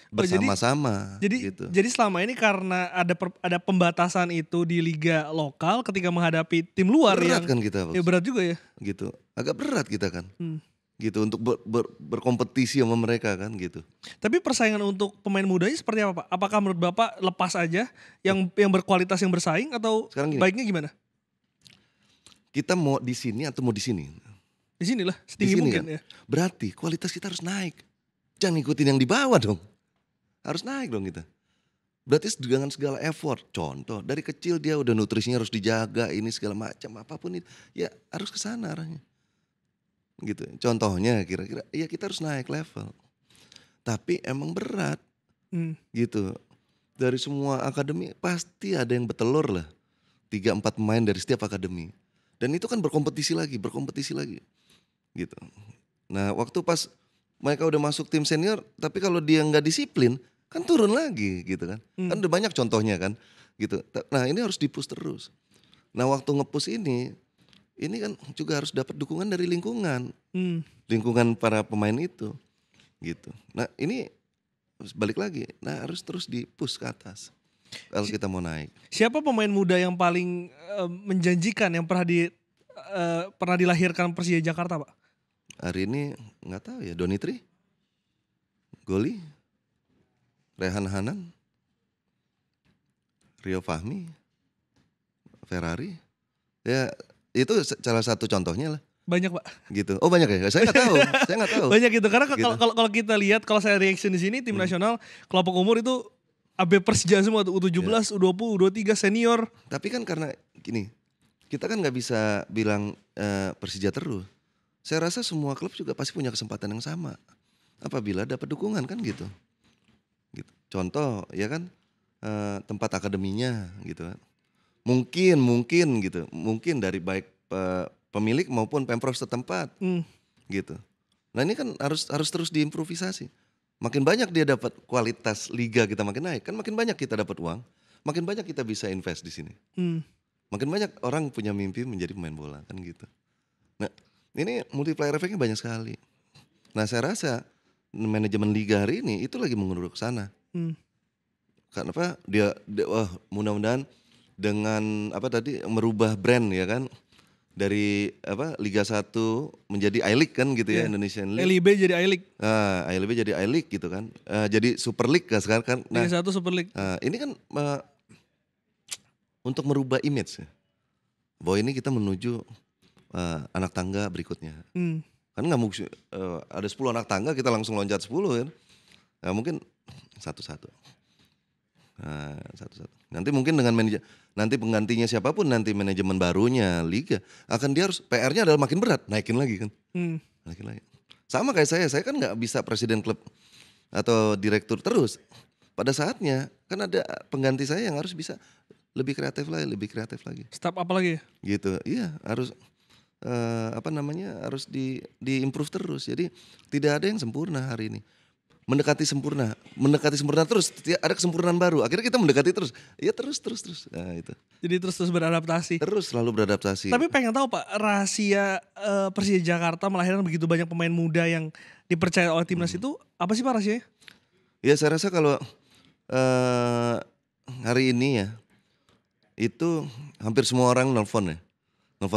bersama-sama gitu. Jadi selama ini karena ada pembatasan itu di liga lokal ketika menghadapi tim luar Berat yang kan kita, Bos. ya berat juga ya. Gitu. Agak berat kita kan. Gitu untuk berkompetisi sama mereka kan gitu. Tapi persaingan untuk pemain mudanya seperti apa, Pak? Apakah menurut Bapak lepas aja yang berkualitas yang bersaing atau Sekarang gini, baiknya gimana? kita mau di sini atau mau di sini? Di sinilah Di setinggi sini mungkin kan? ya. Berarti kualitas kita harus naik. Jangan ikutin yang di bawah dong. Harus naik dong kita. Berarti dengan segala effort. Contoh dari kecil dia udah nutrisinya harus dijaga, ini segala macam apapun itu. Ya harus ke sana arahnya. Gitu. Contohnya kira-kira ya kita harus naik level. Tapi emang berat. Gitu. Dari semua akademi pasti ada yang bertelur lah. 3-4 pemain dari setiap akademi. Dan itu kan berkompetisi lagi. Gitu. Nah, waktu pas mereka udah masuk tim senior, tapi kalau dia nggak disiplin, kan turun lagi gitu kan. Kan udah banyak contohnya kan, gitu. Nah, ini harus di-push terus. Nah, waktu nge-push ini kan juga harus dapat dukungan dari lingkungan. Lingkungan para pemain itu. Gitu. Nah, ini balik lagi. Nah, harus terus di-push ke atas. Kalau kita mau naik. Siapa pemain muda yang paling menjanjikan yang pernah dilahirkan Persija Jakarta, Pak? Hari ini nggak tahu ya, Donitri, Goli, Rehan Hanan, Rio Fahmi, Ferrari. Ya itu salah satu contohnya lah. Banyak, Pak. Gitu. Oh banyak ya? Saya nggak tahu. Banyak gitu karena Gitu. kalau kita lihat, kalau saya reaction di sini tim nasional kelompok umur itu AB Persija semua tuh, U17, U20, U23 senior. Tapi kan karena gini, kita kan nggak bisa bilang Persija terus. Saya rasa semua klub juga pasti punya kesempatan yang sama apabila dapat dukungan kan gitu. Contoh ya kan tempat akademinya gitu kan. Mungkin gitu. Mungkin dari baik pemilik maupun pemprov setempat gitu. Nah ini kan harus terus diimprovisasi. Makin banyak dia dapat kualitas liga kita makin naik, kan makin banyak kita dapat uang, makin banyak kita bisa invest di sini. Makin banyak orang punya mimpi menjadi pemain bola kan gitu. Nah ini multiplier efeknya banyak sekali. Nah saya rasa manajemen liga hari ini itu lagi mengurus ke sana. Kenapa? Dia mudah-mudahan dengan merubah brand ya kan. dari apa Liga 1 menjadi I-League kan gitu ya, Iya. Indonesian League. LIB jadi I-League. I-League jadi I-League gitu kan. Jadi Super League kan sekarang kan. Nah, Liga 1 Super League. ini kan untuk merubah image ya. Bahwa ini kita menuju anak tangga berikutnya. Kan nggak mungkin ada 10 anak tangga kita langsung loncat 10 kan. Nah, mungkin satu-satu. Satu-satu. Nanti mungkin dengan nanti penggantinya siapapun nanti manajemen barunya liga akan dia harus PR-nya adalah makin berat, naikin lagi kan. Naikin lagi. Sama kayak saya kan nggak bisa presiden klub atau direktur terus. Pada saatnya kan ada pengganti saya yang harus bisa lebih kreatif lagi. Step apa lagi? Gitu. Iya, harus harus di-improve terus. Jadi tidak ada yang sempurna hari ini. Mendekati sempurna terus, ada kesempurnaan baru. Akhirnya kita mendekati terus. Ya terus. Nah, itu. Jadi terus beradaptasi. Terus selalu beradaptasi. Tapi pengen tahu Pak, rahasia Persija Jakarta melahirkan begitu banyak pemain muda yang dipercaya oleh timnas itu apa sih Pak rahasianya? Ya saya rasa kalau hari ini ya, itu hampir semua orang nelfon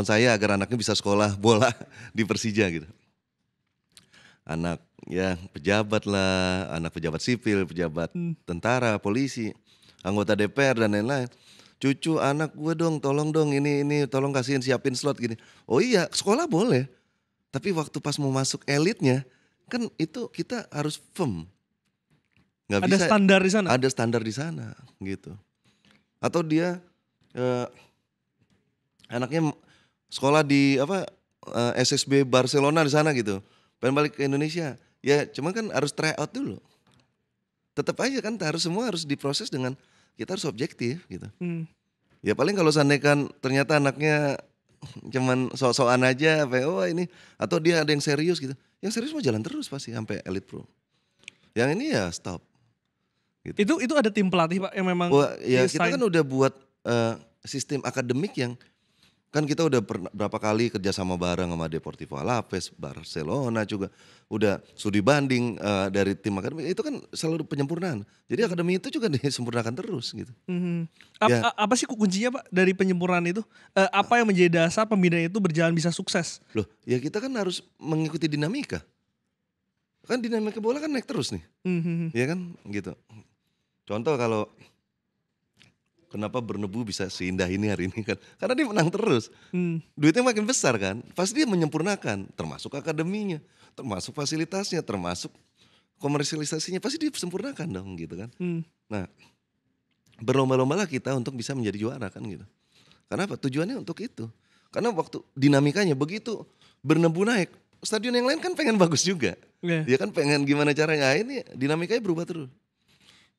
saya agar anaknya bisa sekolah bola di Persija gitu. Anak ya pejabat lah, anak pejabat sipil, pejabat tentara, polisi, anggota DPR dan lain-lain. Cucu anak gue dong, tolong dong ini tolong kasihin siapin slot gini. Oh iya, sekolah boleh. Tapi waktu pas mau masuk elitnya, kan itu kita harus firm. Nggak ada bisa, standar di sana? Ada standar di sana gitu. Atau dia anaknya sekolah di SSB Barcelona di sana gitu. Pengen balik ke Indonesia, ya cuma kan harus try out dulu. Tetap aja kan semua harus diproses dengan kita harus objektif gitu. Ya paling kalau seandainya ternyata anaknya cuman sok-sokan aja, ini atau dia ada yang serius gitu. Yang serius mau jalan terus pasti sampai Elite Pro. Yang ini ya stop. Gitu. Itu ada tim pelatih Pak yang memang ya kita kan udah buat sistem akademik yang kan kita udah berapa kali kerja sama bareng sama Deportivo Alaves, Barcelona juga udah studi banding dari tim akademi itu kan selalu penyempurnaan. Jadi akademi itu juga disempurnakan terus gitu. Apa sih kuncinya Pak dari penyempurnaan itu? Apa yang menjadi dasar pembinaan itu berjalan bisa sukses? Loh, ya kita kan harus mengikuti dinamika. Kan dinamika bola kan naik terus nih. Ya kan gitu. Contoh kalau kenapa Bernebu bisa seindah ini hari ini kan? Karena dia menang terus. Duitnya makin besar kan? Pasti dia menyempurnakan. Termasuk akademinya, termasuk fasilitasnya, termasuk komersialisasinya. Pasti dia sempurnakan dong gitu kan. Nah berlomba-lombalah kita untuk bisa menjadi juara kan gitu. Karena apa? Tujuannya untuk itu. Karena waktu dinamikanya begitu Bernebu naik, stadion yang lain kan pengen bagus juga. Dia kan pengen gimana caranya. Ini dinamikanya berubah terus.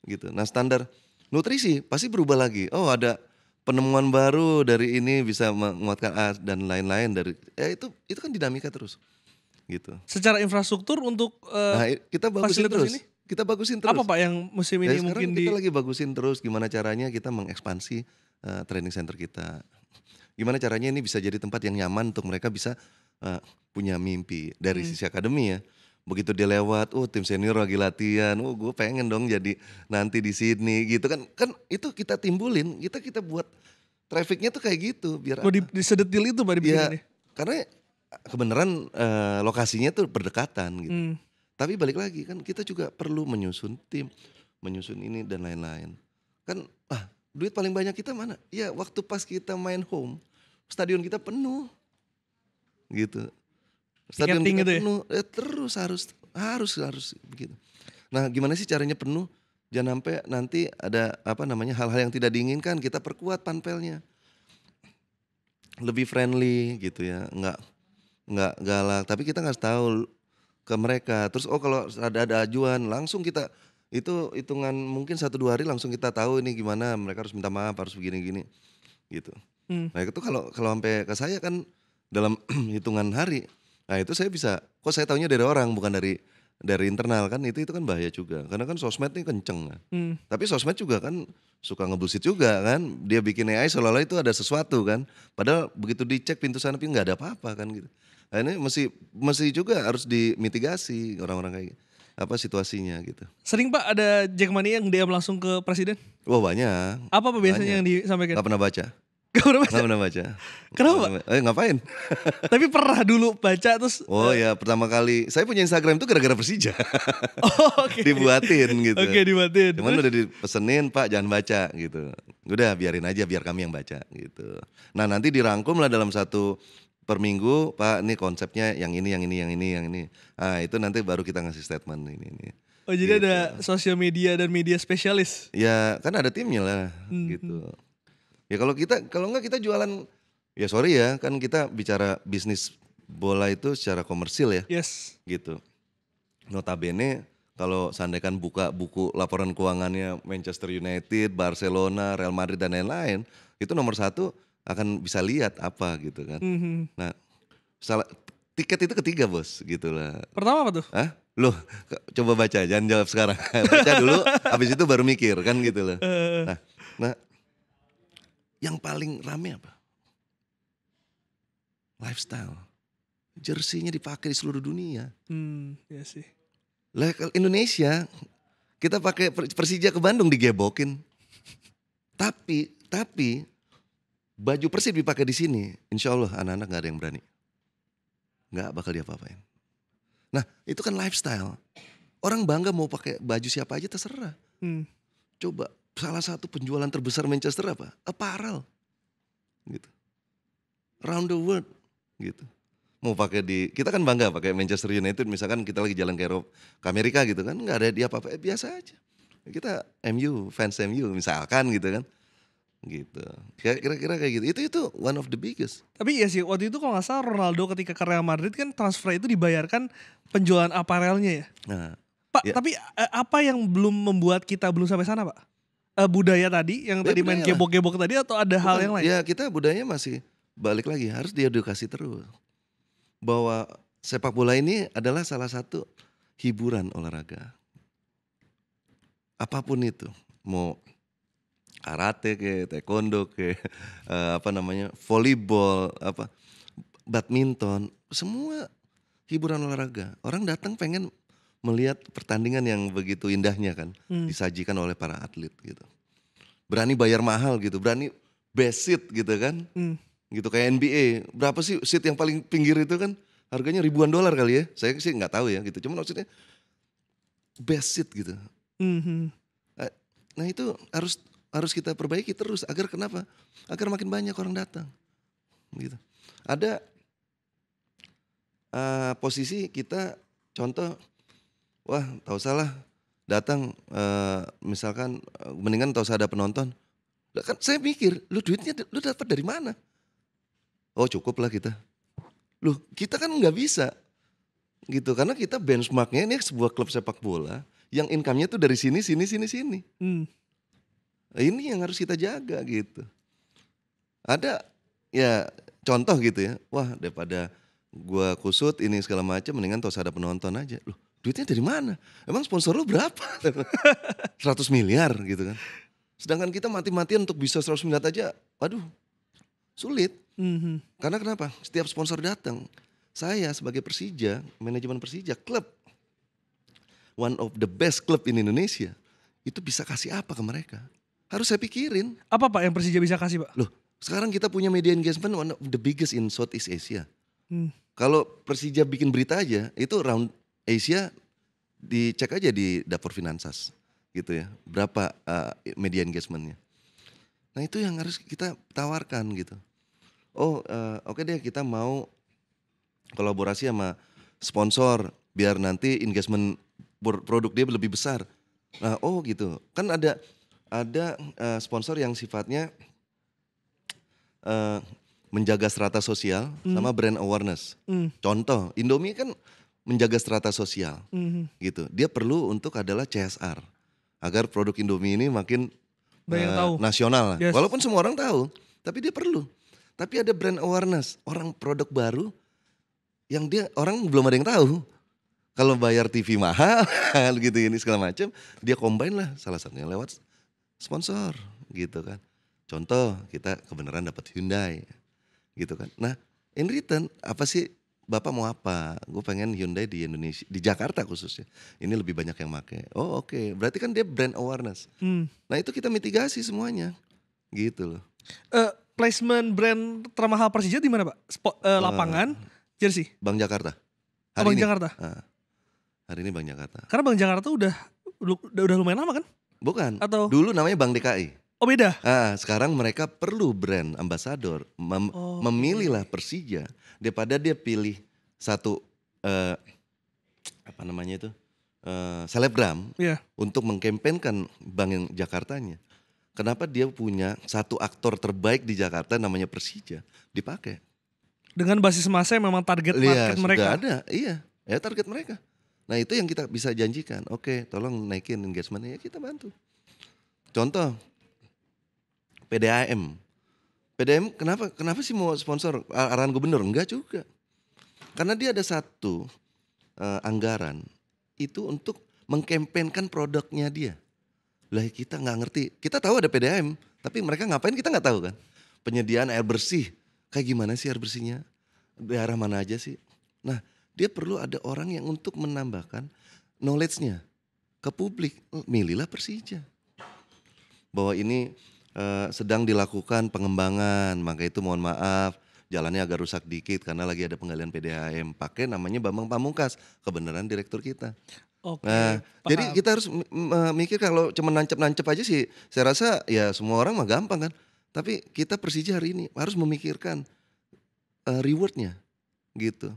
Gitu. Nah standar nutrisi pasti berubah lagi. Oh ada penemuan baru dari ini bisa menguatkan A dan lain-lain dari itu kan dinamika terus. Gitu. Secara infrastruktur untuk kita bagusin terus. Ini? Kita bagusin terus. Apa Pak yang musim ini mungkin kita lagi bagusin terus gimana caranya kita mengekspansi training center kita. Gimana caranya ini bisa jadi tempat yang nyaman untuk mereka bisa punya mimpi dari sisi akademi ya. Begitu dia lewat, tim senior lagi latihan, gue pengen dong jadi nanti di sini gitu kan itu kita timbulin, kita buat trafficnya tuh kayak gitu biar disedetil itu Pak dibikinnya. Karena kebenaran lokasinya tuh berdekatan gitu. Tapi balik lagi kan kita juga perlu menyusun tim, menyusun ini dan lain-lain. Kan duit paling banyak kita mana? Ya waktu pas kita main home, stadion kita penuh gitu. Stadion kita penuh, terus harus begitu. Nah gimana sih caranya penuh? Jangan sampai nanti ada hal-hal yang tidak diinginkan, kita perkuat panpelnya. Lebih friendly gitu ya, nggak galak, tapi kita ngasih tahu ke mereka. Terus kalau ada ajuan langsung kita itu hitungan mungkin 1-2 hari langsung kita tahu ini gimana, mereka harus minta maaf, harus begini-gini gitu. Nah itu kalau sampai ke saya kan dalam hitungan hari. Nah itu saya bisa, kok saya taunya dari orang bukan dari internal kan itu kan bahaya juga. Karena kan sosmed ini kenceng kan. Tapi sosmed juga kan suka ngebullshit juga kan. Dia bikin AI seolah-olah itu ada sesuatu kan. Padahal begitu dicek pintu sana pintu nggak ada apa-apa kan gitu. Nah ini mesti juga harus dimitigasi orang-orang kayak gitu. Situasinya gitu. Sering Pak ada Jackmania yang DM langsung ke presiden? Wah banyak. Apa biasanya yang disampaikan? Gak pernah baca. Gak pernah baca. Nggak pernah baca. Kenapa, Pak? Ngapain? Tapi pernah dulu baca terus. Oh ya, pertama kali saya punya Instagram itu gara-gara Persija. Oh, oke. Dibuatin gitu. Oke, dibuatin. Cuman udah dipesenin, Pak jangan baca gitu. Udah biarin aja, biar kami yang baca gitu. Nah nanti dirangkum lah dalam satu per minggu, Pak ini konsepnya yang ini. Nah itu nanti baru kita ngasih statement ini. Oh jadi Gitu. ada sosial media dan media spesialis. Ya kan ada timnya lah gitu. Ya kalau enggak kita jualan, ya sorry ya kan kita bicara bisnis bola itu secara komersil ya Yes. gitu. Notabene kalau seandainya buka buku laporan keuangannya Manchester United, Barcelona, Real Madrid dan lain-lain, itu nomor satu akan bisa lihat apa gitu kan. Nah, tiket itu ketiga bos gitu lah. Pertama apa tuh? Hah? Loh, coba baca, jangan jawab sekarang. Baca dulu, habis itu baru mikir kan gitu loh. Nah, yang paling rame apa? Lifestyle. Jersinya dipakai di seluruh dunia. Ya sih. Lah kalau Indonesia kita pakai Persija ke Bandung digebokin. Tapi baju Persib dipakai di sini, insya Allah anak-anak nggak ada yang berani, nggak bakal diapa-apain. Nah itu kan lifestyle. Orang bangga mau pakai baju siapa aja terserah. Coba salah satu penjualan terbesar Manchester apa? Apparel, gitu. Around the world, gitu. Mau pakai kita kan bangga pakai Manchester United, misalkan kita lagi jalan ke Eropa, ke Amerika gitu kan, nggak ada dia apa-apa, biasa aja. Kita MU, fans MU misalkan gitu kan, gitu. Kira-kira kayak gitu. Itu one of the biggest. Tapi ya sih waktu itu kalau nggak salah Ronaldo ketika ke Real Madrid kan transfer itu dibayarkan penjualan aparelnya ya. Nah, Pak, ya. tapi apa yang belum membuat kita belum sampai sana, Pak? Budaya tadi yang tadi main budaya lah. gebok-gebok tadi atau ada hal yang lain? Ya kita budayanya masih balik lagi, harus diedukasi terus. Bahwa sepak bola ini adalah salah satu hiburan olahraga. Apapun itu, mau karate ke, taekwondo ke, volleyball, badminton, semua hiburan olahraga. Orang datang pengen melihat pertandingan yang begitu indahnya kan, disajikan oleh para atlet gitu. Berani bayar mahal gitu, berani best seat gitu kan. Gitu kayak NBA, berapa sih seat yang paling pinggir itu kan harganya ribuan dolar kali ya, saya sih nggak tahu ya gitu, cuman maksudnya best seat gitu. Nah itu harus kita perbaiki terus agar kenapa? Agar makin banyak orang datang, gitu. Ada posisi kita contoh, wah tahu salah datang misalkan mendingan tahu usah ada penonton. Kan saya mikir, lu duitnya lu dapat dari mana? Oh cukup lah kita. Loh kita kan nggak bisa gitu karena kita benchmarknya ini sebuah klub sepak bola yang income-nya tuh dari sini. Ini yang harus kita jaga gitu. Ada ya contoh gitu ya, wah daripada gua kusut ini segala macam mendingan tos ada penonton aja. Loh duitnya dari mana? Emang sponsor lu berapa? 100 miliar gitu kan. Sedangkan kita mati-matian untuk bisa 100 miliar aja, aduh sulit. Karena kenapa? Setiap sponsor datang, saya sebagai Persija, manajemen Persija, klub, one of the best club in Indonesia, itu bisa kasih apa ke mereka? Harus saya pikirin. Apa Pak yang Persija bisa kasih Pak? Loh, sekarang kita punya media engagement one of the biggest in Southeast Asia. Kalau Persija bikin berita aja, itu round Asia, dicek aja di Dapur Finansas, gitu ya. Berapa media engagementnya? Nah itu yang harus kita tawarkan gitu. Oh oke deh kita mau kolaborasi sama sponsor biar nanti engagement produk dia lebih besar. Nah oh gitu kan ada sponsor yang sifatnya menjaga strata sosial sama brand awareness. Contoh Indomie kan menjaga strata sosial gitu. Dia perlu untuk adalah CSR agar produk Indomie ini makin nasional. Yes. Walaupun semua orang tahu, tapi dia perlu. Tapi ada brand awareness, orang produk baru yang orang belum ada yang tahu. Kalau bayar TV mahal gitu ini segala macam, dia combine lah salah satunya lewat sponsor gitu kan. Contoh kita kebenaran dapat Hyundai gitu kan. Nah in return apa sih Bapak mau apa? Gue pengen Hyundai di Indonesia, di Jakarta khususnya. Ini lebih banyak yang pakai. Oh oke. Berarti kan dia brand awareness. Nah itu kita mitigasi semuanya gitu loh. placement brand termahal Persija di mana Pak? Lapangan, jersey. Bank Jakarta. Bank Jakarta. Hari ini Bank Jakarta. Karena Bank Jakarta udah lumayan lama kan? Bukan. Atau Dulu namanya Bank DKI. Oh beda. Sekarang mereka perlu brand ambassador, memilihlah Persija daripada dia pilih satu selebgram untuk mengkampanyekan Bank Jakartanya. Kenapa dia punya satu aktor terbaik di Jakarta namanya Persija dipakai? Dengan basis massa yang memang target market mereka. Sudah ada, ya target mereka. Nah itu yang kita bisa janjikan. Oke, tolong naikin engagementnya, ya kita bantu. Contoh, PDAM. PDAM kenapa sih mau sponsor arahan gubernur? Enggak juga. Karena dia ada satu anggaran itu untuk mengkampanyekan produknya dia. Lah kita nggak ngerti. Kita tahu ada PDAM, tapi mereka ngapain kita nggak tahu kan. Penyediaan air bersih, kayak gimana sih air bersihnya? Daerah mana aja sih? Nah dia perlu ada orang yang untuk menambahkan knowledge-nya ke publik. Milihlah Persija. Bahwa ini sedang dilakukan pengembangan, maka itu mohon maaf jalannya agak rusak dikit karena lagi ada penggalian PDAM. Pakai namanya Bambang Pamungkas, kebenaran direktur kita. Oke, Nah, jadi kita harus mikir kalau cuma nancep-nancep aja sih, saya rasa ya semua orang mah gampang kan. Tapi kita Persija hari ini harus memikirkan rewardnya gitu.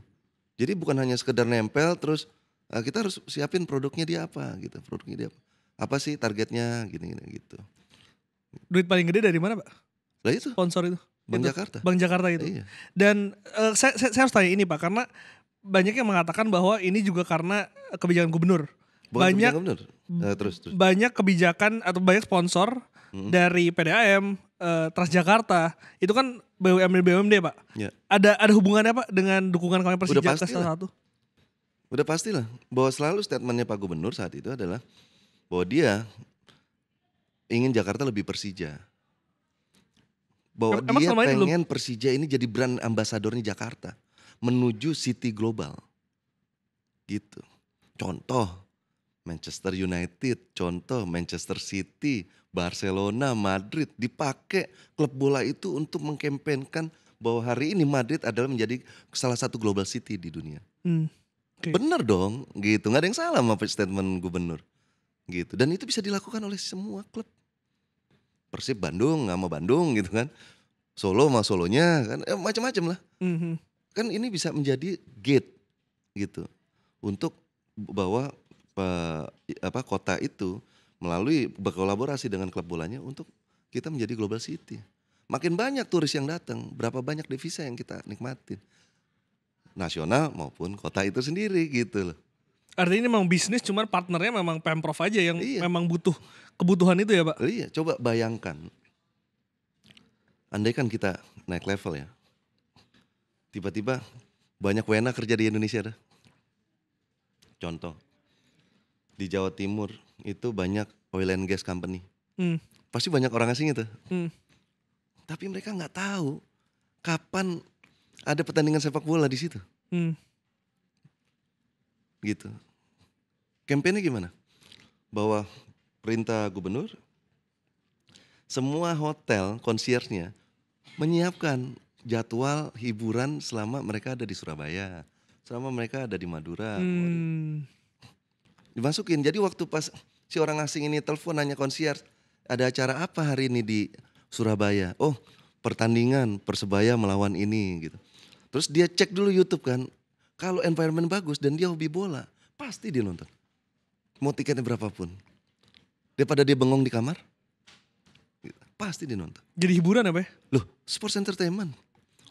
Jadi bukan hanya sekedar nempel terus kita harus siapin produknya dia apa gitu. Produknya dia apa sih targetnya gini gitu. Duit paling gede dari mana Pak? Lah itu sponsor itu. Bank Jakarta. Bank Jakarta itu. Iya. Dan saya harus tanya ini Pak, karena banyak yang mengatakan bahwa ini juga karena kebijakan gubernur. Banyak kebijakan gubernur. Terus. Banyak kebijakan atau banyak sponsor dari PDAM, Transjakarta, itu kan BUMD Pak. Ya. Ada hubungannya Pak dengan dukungan kami Persija ke salah satu? Udah pastilah bahwa selalu statementnya Pak Gubernur saat itu adalah bahwa dia ingin Jakarta lebih Persija. Bahwa dia pengen Persija ini jadi brand ambasadornya Jakarta menuju city global gitu. Contoh Manchester United, contoh Manchester City, Barcelona, Madrid, dipakai klub bola itu untuk mengkampanyekan bahwa hari ini Madrid adalah menjadi salah satu global city di dunia. Okay. Bener dong gitu, gak ada yang salah sama statement gubernur gitu. Dan itu bisa dilakukan oleh semua klub. Persib Bandung sama Bandung gitu kan, Solo sama Solonya kan, macam-macam lah. Kan ini bisa menjadi gate gitu untuk bawa kota itu melalui berkolaborasi dengan klub bolanya untuk kita menjadi global city. Makin banyak turis yang datang, berapa banyak devisa yang kita nikmatin, nasional maupun kota itu sendiri gitu loh. Artinya ini memang bisnis, cuman partnernya memang Pemprov aja yang memang butuh kebutuhan itu ya Pak? Iya, coba bayangkan. Andai kan kita naik level ya, tiba-tiba banyak WNA kerja di Indonesia dah. Contoh, di Jawa Timur itu banyak oil and gas company. Pasti banyak orang asing itu. Tapi mereka nggak tahu kapan ada pertandingan sepak bola di situ. Gitu. Kampanye gimana? Bahwa perintah gubernur, semua hotel concierge-nya menyiapkan jadwal hiburan selama mereka ada di Surabaya, selama mereka ada di Madura. Dimasukin. Jadi waktu pas si orang asing ini telepon nanya concierge, ada acara apa hari ini di Surabaya? Oh, pertandingan Persebaya melawan ini gitu. Terus dia cek dulu YouTube kan. Kalau environment bagus dan dia hobi bola, pasti dia nonton. Mau tiketnya berapapun. Daripada dia bengong di kamar, pasti dia nonton. Jadi hiburan apa ya? Loh, sports entertainment.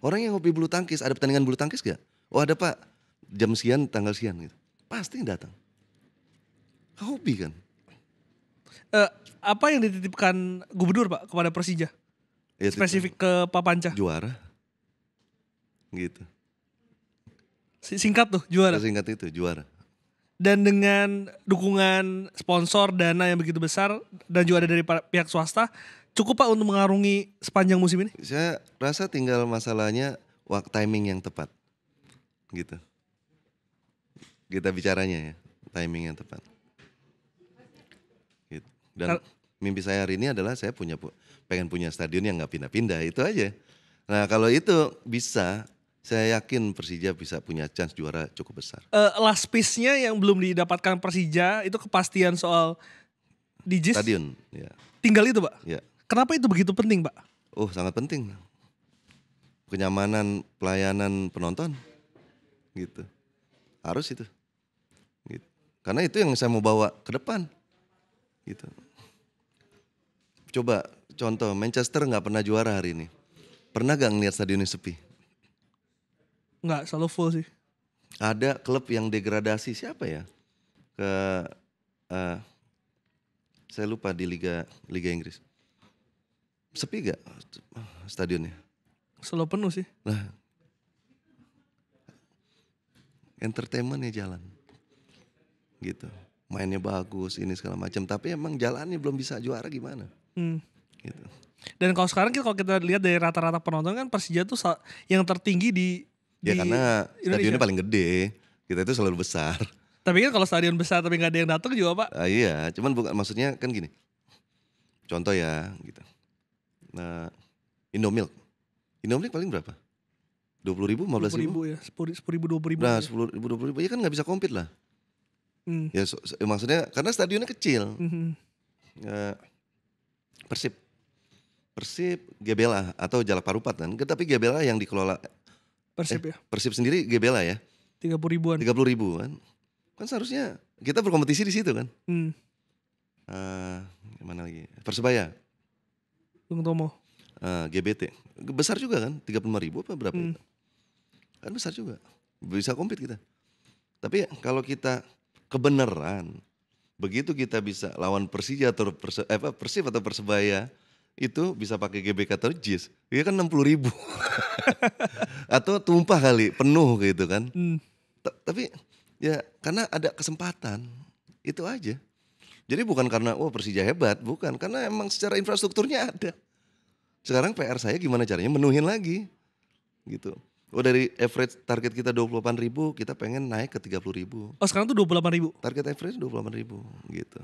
Orang yang hobi bulu tangkis, ada pertandingan bulu tangkis gak? Oh ada Pak, jam sekian, tanggal sekian gitu. Pasti datang. Hobi kan. Apa yang dititipkan gubernur Pak kepada Persija? Ya, spesifik ke Pak Panca? Juara. Gitu. Singkat tuh, juara. Singkat itu, juara. Dan dengan dukungan sponsor, dana yang begitu besar dan juga ada dari pihak swasta, cukup Pak untuk mengarungi sepanjang musim ini? Saya rasa tinggal masalahnya timing yang tepat. Gitu. Kita bicaranya ya, timing yang tepat. Gitu. Dan mimpi saya hari ini adalah saya pengen punya stadion yang nggak pindah-pindah, itu aja. Nah kalau itu bisa, saya yakin Persija bisa punya chance juara cukup besar. Last piece-nya yang belum didapatkan Persija itu kepastian soal di JIS. Stadion, ya. Tinggal itu, Pak. Ya. Kenapa itu begitu penting, Pak? Oh sangat penting. Kenyamanan pelayanan penonton, gitu. Harus itu. Gitu. Karena itu yang saya mau bawa ke depan, gitu. Coba contoh Manchester nggak pernah juara hari ini. Pernah gak ngeliat stadionnya sepi? Nggak, selalu full sih. Ada klub yang degradasi, siapa ya? Saya lupa di Liga Inggris. Sepi gak stadionnya? Selalu penuh sih. Nah, entertainmentnya jalan, gitu. Mainnya bagus, ini segala macam. Tapi emang jalannya belum bisa juara gimana? Gitu. Dan kalau sekarang kita lihat dari rata-rata penonton kan Persija tuh yang tertinggi di karena stadionnya Indonesia. paling gede, kita itu selalu besar. Tapi kan kalau stadion besar tapi nggak ada yang datang juga, Pak. Iya, cuman bukan, maksudnya kan gini. Contoh ya, gitu. Nah, Indomilk paling berapa? 20.000, 15.000? 20.000 ya, 10.000, 20.000. Nah, ya. 10.000, 20.000 ya kan nggak bisa compete lah. Hmm. Ya maksudnya karena stadionnya kecil. Mhm. Persib GBLA atau Jalak Harupat kan, tapi GBLA yang dikelola Persib ya, Persib sendiri GBLA ya, 30.000-an. 30.000 kan. Kan seharusnya kita berkompetisi di situ kan. Mana lagi? Persebaya, Bung Tomo. GBT, besar juga kan, 35.000 apa berapa itu? Kan besar juga, bisa compete kita. Tapi kalau kita kebenaran, begitu kita bisa lawan Persija atau Persib atau Persebaya, itu bisa pakai GBK atau JIS, dia kan 60.000. Atau tumpah kali, penuh gitu kan. Tapi ya karena ada kesempatan, itu aja. Jadi bukan karena Persija hebat, bukan. Karena emang secara infrastrukturnya ada. Sekarang PR saya gimana caranya menuhin lagi, gitu. Dari average target kita 28.000, kita pengen naik ke 30.000. Oh sekarang tuh 28.000. Target average 28.000 gitu.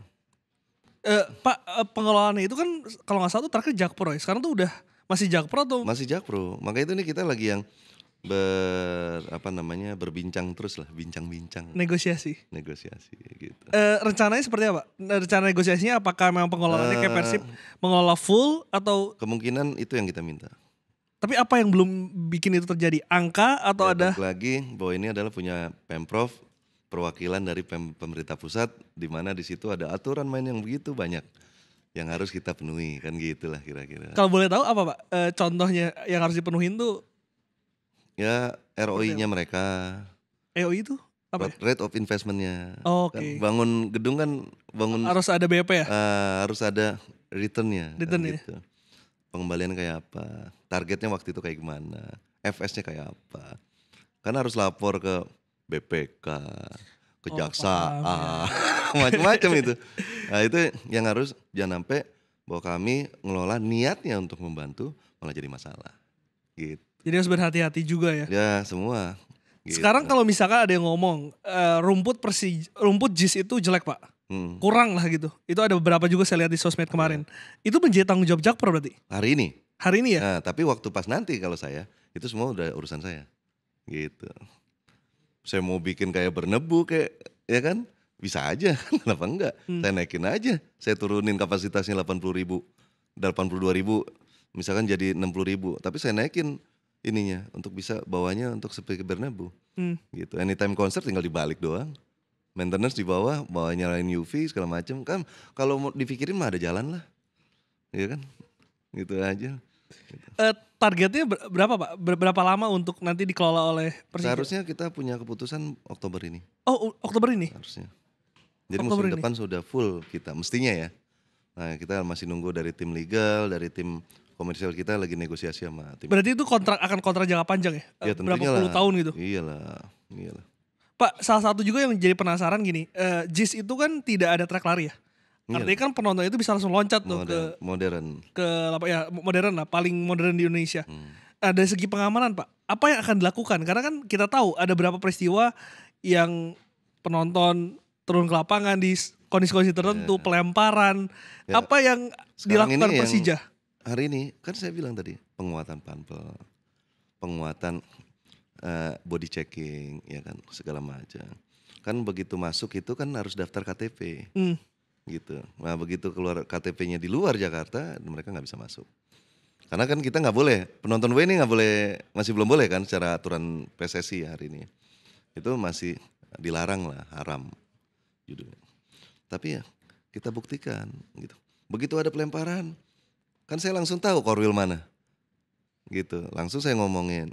Pak, pengelolaannya itu kan kalau nggak salah tuh terakhir Jakpro ya. Sekarang tuh udah masih Jakpro atau? Masih Jakpro. Makanya itu nih kita lagi yang berbincang terus lah, bincang-bincang. Negosiasi gitu. Rencananya seperti apa? Rencana negosiasinya apakah memang pengelolaannya kayak Persib mengelola full atau? Kemungkinan itu yang kita minta. Tapi apa yang belum bikin itu terjadi? Angka atau ada? Lagi bahwa ini adalah punya Pemprov, perwakilan dari pemerintah pusat, di mana di situ ada aturan main yang begitu banyak yang harus kita penuhi, kan gitulah kira-kira. Kalau boleh tahu apa, Pak? Contohnya yang harus dipenuhin tuh? Ya ROI-nya mereka. ROI itu apa? Rate of investment-nya. Oke. Kan bangun gedung kan harus ada BP ya? Harus ada return-nya. Return kan ya. gitu. Pengembalian kayak apa? Targetnya waktu itu kayak gimana? FS-nya kayak apa? Karena harus lapor ke BPK, kejaksaan, macam-macam itu. Nah itu yang harus, jangan sampai bahwa kami ngelola niatnya untuk membantu malah jadi masalah. Gitu. Jadi harus berhati-hati juga ya. Ya semua. Gitu. Sekarang kalau misalkan ada yang ngomong rumput JIS itu jelek, Pak. Kurang lah gitu. Itu ada beberapa juga saya lihat di sosmed kemarin. Itu menjadi tanggung jawab Jakpro berarti? Hari ini ya? Nah, tapi waktu pas nanti kalau saya, itu semua udah urusan saya. Gitu. Saya mau bikin kayak bernebu kayak, ya kan? Bisa aja, kenapa enggak? Saya naikin aja, saya turunin kapasitasnya 82.000, misalkan jadi 60.000. Tapi saya naikin ininya untuk bisa bawanya untuk seperti bernebu. Gitu. Anytime concert tinggal dibalik doang. Maintenance di bawah, nyalain UV segala macam. Kan kalau mau dipikirin mah ada jalan lah. Iya kan? Gitu aja. Gitu. Targetnya berapa, Pak? Berapa lama untuk nanti dikelola oleh Persija? Seharusnya kita punya keputusan Oktober ini. Oh, Oktober ini? Harusnya. Jadi Oktober musim ini depan sudah full kita, mestinya ya. Nah kita masih nunggu dari tim legal, dari tim komersial kita lagi negosiasi sama tim. Berarti itu akan kontrak jangka panjang ya? Ya berapa tentunya puluh tahun gitu? Iyalah. Pak, salah satu juga yang jadi penasaran gini, JIS itu kan tidak ada track lari ya? Artinya kan penonton itu bisa langsung loncat tuh modern lah, paling modern di Indonesia. Dari segi pengamanan, Pak, apa yang akan dilakukan? Karena kan kita tahu ada beberapa peristiwa yang penonton turun ke lapangan di kondisi-kondisi tertentu, pelemparan, Ya, apa yang sekarang dilakukan ini Persija? hari ini kan saya bilang tadi penguatan panpel, penguatan body checking, ya kan segala macam. Kan begitu masuk itu kan harus daftar KTP gitu. Nah begitu keluar KTP-nya di luar Jakarta, mereka nggak bisa masuk. Karena kan kita nggak boleh, penonton W ini nggak boleh, masih belum boleh kan secara aturan PSSI hari ini. Itu masih dilarang lah, haram judulnya. Tapi ya kita buktikan gitu. Begitu ada pelemparan, kan saya langsung tahu korwil mana. Gitu, langsung saya ngomongin.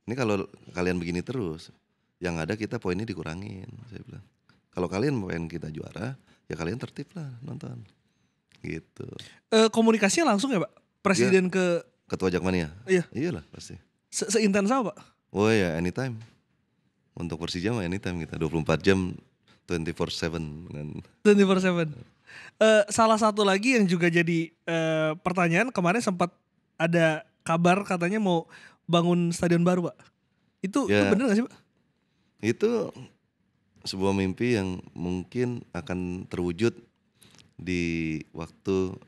Ini kalau kalian begini terus, yang ada kita poinnya dikurangin, saya bilang. Kalau kalian pengen kita juara, ya kalian tertib lah nonton. Gitu. Komunikasinya langsung ya Pak? Presiden ke Ketua Jakmania? Iya. Iyalah pasti. Seintens apa Pak? Oh ya anytime. Untuk Persija mah anytime kita 24 jam 24/7 kan. 24/7. Salah satu lagi yang juga jadi pertanyaan, kemarin sempat ada kabar katanya mau bangun stadion baru Pak. Itu bener gak sih Pak? Itu sebuah mimpi yang mungkin akan terwujud di waktu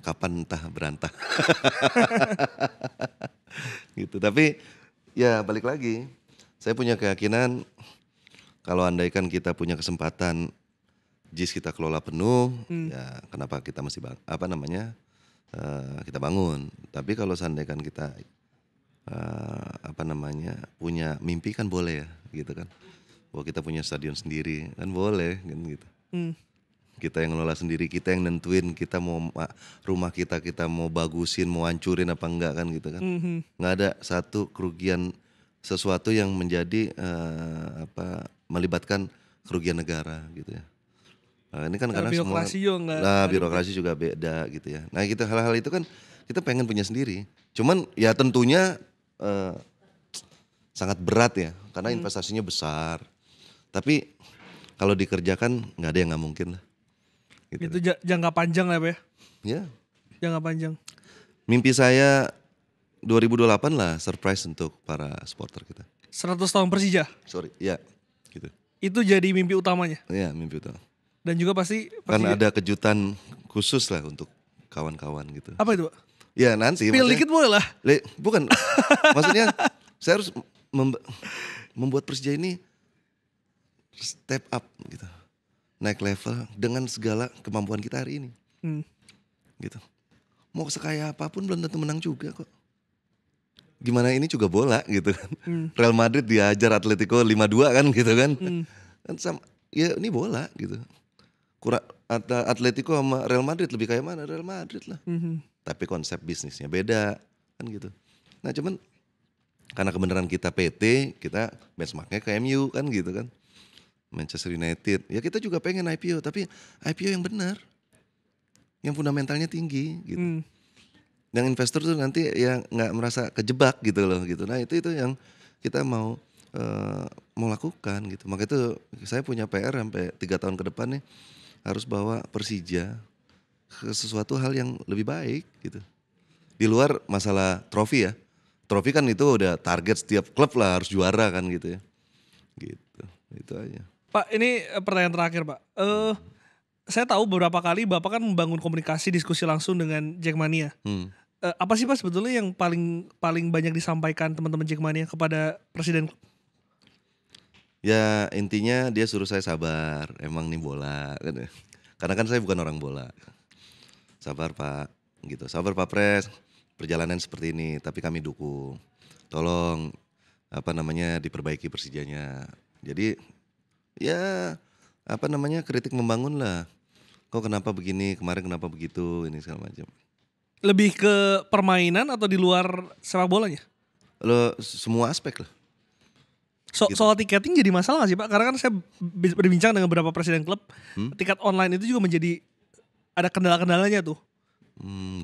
kapan entah berantah. Gitu. Tapi ya balik lagi, saya punya keyakinan kalau andaikan kita punya kesempatan JIS kita kelola penuh, ya kenapa kita mesti kita bangun. Tapi kalau seandainya kita punya mimpi kan boleh ya, gitu kan. Bahwa kita punya stadion sendiri kan boleh kan gitu. Kita yang ngelola sendiri, kita yang nentuin kita mau rumah kita mau bagusin, mau hancurin apa enggak kan gitu kan. Nggak ada satu kerugian sesuatu yang menjadi melibatkan kerugian negara gitu ya. Nah, ini kan karena birokrasi juga beda gitu ya. Nah, kita hal-hal itu kan kita pengen punya sendiri. Cuman ya tentunya sangat berat ya, karena investasinya besar. Tapi kalau dikerjakan nggak ada yang nggak mungkin lah. Gitu. Itu jangka panjang lah Pak ya? Ya. Jangka panjang. Mimpi saya 2028 lah surprise untuk para supporter kita. 100 tahun Persija? Ya gitu. Itu jadi mimpi utamanya? Iya mimpi utama. Dan juga pasti Persija. Kan ada kejutan khusus lah untuk kawan-kawan gitu. Apa itu Pak? Ya nanti. Spill dikit boleh lah. Bukan, maksudnya saya harus membuat Persija ini step up gitu. Naik level dengan segala kemampuan kita hari ini. Gitu. Mau sekaya apapun belum tentu menang juga kok. Gimana ini juga bola gitu kan. Real Madrid diajar Atletico 5-2 kan gitu kan. Kan ya ini bola gitu. Atletico sama Real Madrid lebih kaya mana? Real Madrid lah. Tapi konsep bisnisnya beda kan gitu. Nah cuman karena kebenaran kita PT, kita benchmarknya ke MU kan gitu kan. Manchester United, ya kita juga pengen IPO, tapi IPO yang benar, yang fundamentalnya tinggi gitu. Yang investor tuh nanti ya nggak merasa kejebak gitu loh gitu. Nah itu yang kita mau lakukan gitu. Maka itu saya punya PR sampai 3 tahun ke depan nih harus bawa Persija ke sesuatu hal yang lebih baik gitu. Di luar masalah trofi ya, trofi kan itu udah target setiap klub lah harus juara kan gitu ya. Gitu, itu aja. Pak, ini pertanyaan terakhir Pak. Saya tahu beberapa kali Bapak kan membangun komunikasi diskusi langsung dengan Jackmania. Apa sih Pak sebetulnya yang paling banyak disampaikan teman-teman Jackmania kepada presiden klub? Ya intinya dia suruh saya sabar, emang nih bola kan. Karena kan saya bukan orang bola. Sabar Pak, gitu. Sabar Pak Pres, perjalanan seperti ini, tapi kami dukung. Tolong diperbaiki Persijanya. Jadi ya kritik membangun lah. Kok kenapa begini, kemarin kenapa begitu, ini segala macam. Lebih ke permainan atau di luar sepak bolanya? Semua aspek lah. Gitu. Soal tiketing jadi masalah gak sih Pak? Karena kan saya berbincang dengan beberapa presiden klub, tiket online itu juga menjadi ada kendala-kendalanya tuh.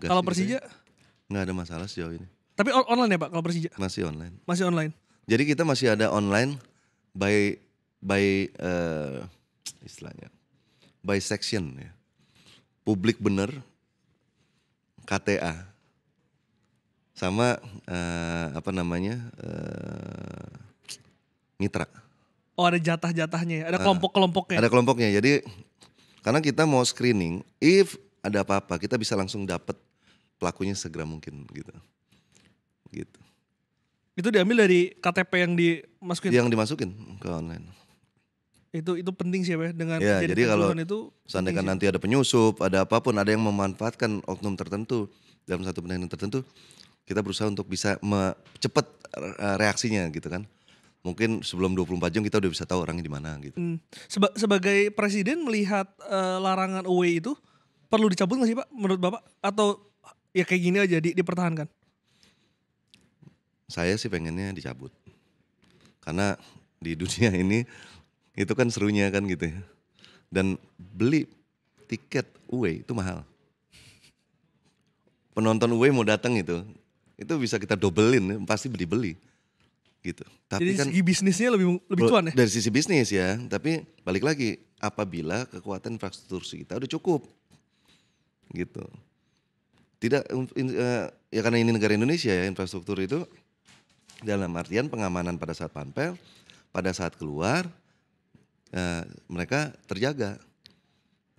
Kalau Persija? Nggak ada masalah sejauh ini. Tapi online ya Pak kalau Persija? Masih online. Masih online. Jadi kita masih ada online by istilahnya by section ya. Publik bener, KTA, sama mitra. Oh ada jatah-jatahnya ya, ada kelompok-kelompoknya. Ada kelompoknya, jadi Karena kita mau screening, if ada apa-apa kita bisa langsung dapat pelakunya segera mungkin gitu. Gitu. Itu diambil dari KTP yang dimasukin. Yang dimasukin ke online. Itu penting sih ya, dengan Ya, jadi kalau itu seandainya nanti ada penyusup, ada apapun, ada yang memanfaatkan oknum tertentu dalam satu penanganan tertentu, kita berusaha untuk bisa cepat reaksinya gitu kan. Mungkin sebelum 24 jam kita udah bisa tahu orangnya di mana gitu. Sebagai presiden melihat larangan away itu perlu dicabut nggak sih Pak menurut Bapak? Atau ya kayak gini aja dipertahankan? Saya sih pengennya dicabut. Karena di dunia ini itu kan serunya kan gitu ya. Dan beli tiket away itu mahal. Penonton away mau datang itu bisa kita dobelin, pasti dibeli. Gitu. Tapi jadi kan segi bisnisnya lebih cuan ya? Dari sisi bisnis ya, tapi balik lagi apabila kekuatan infrastruktur kita udah cukup. Gitu. Tidak ya karena ini negara Indonesia ya, infrastruktur itu dalam artian pengamanan pada saat panpel, pada saat keluar mereka terjaga.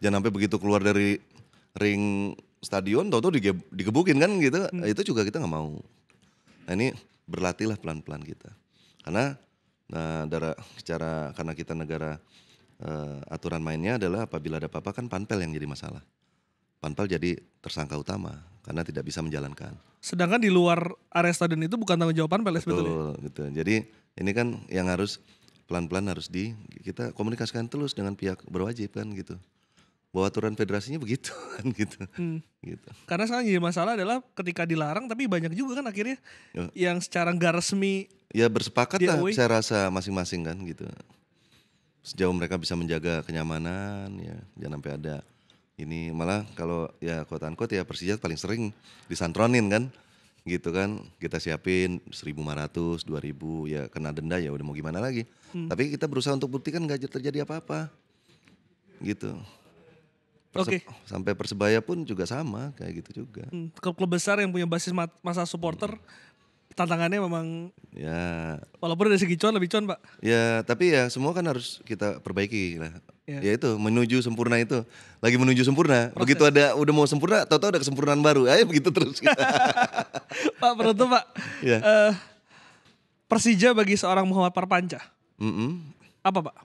Jangan sampai begitu keluar dari ring stadion tahu-tahu digebukin kan gitu. Itu juga kita nggak mau. Nah ini berlatihlah pelan-pelan kita. Karena karena kita negara aturan mainnya adalah apabila ada apa-apa kan panpel yang jadi masalah. Panpel jadi tersangka utama karena tidak bisa menjalankan. Sedangkan di luar area stadion itu bukan tanggung jawab panpel sebetulnya. Betul, gitu. Jadi ini kan yang harus pelan-pelan harus kita komunikasikan terus dengan pihak berwajib kan gitu. Bahwa aturan federasinya begitu kan gitu. Gitu. Karena sekarang jadi masalah adalah ketika dilarang tapi banyak juga kan akhirnya yang secara nggak resmi. Ya bersepakat lah saya rasa masing-masing kan gitu. Sejauh mereka bisa menjaga kenyamanan ya jangan sampai ada ini malah kalau ya quote-unquote ya Persija paling sering disantronin kan. Gitu kan kita siapin 1.500, 2.000 ya kena denda ya udah mau gimana lagi. Tapi kita berusaha untuk buktikan gak terjadi apa-apa. Gitu. Sampai Persebaya pun juga sama kayak gitu juga. Klub-klub besar yang punya basis massa supporter tantangannya memang ya walaupun dari segi cuan lebih cuan Pak. Ya tapi ya semua kan harus kita perbaiki lah. Ya itu menuju sempurna itu. Lagi menuju sempurna. Proses. Begitu udah mau sempurna tahu-tahu ada kesempurnaan baru. Ayo begitu terus kita. Pak penutup Pak. Ya. Persija bagi seorang Muhammad Parpanca. Apa Pak?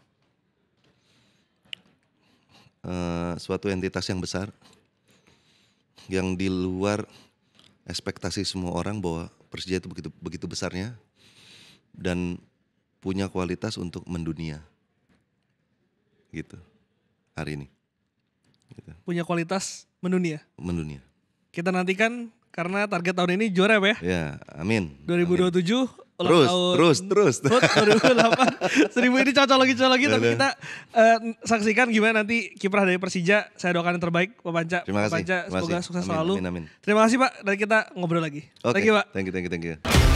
Suatu entitas yang besar yang di luar ekspektasi semua orang bahwa Persija itu begitu besarnya dan punya kualitas untuk mendunia gitu hari ini gitu. Punya kualitas mendunia kita nantikan karena target tahun ini juara ya ya amin 2027 amin. Terus 2008 1000 ini cocok lagi tapi kita saksikan gimana nanti kiprah dari Persija. Saya doakan yang terbaik Pak Panca. Terima kasih. Semoga sukses selalu. Amin. Terima kasih Pak dan kita ngobrol lagi. Thank you Pak. Thank you.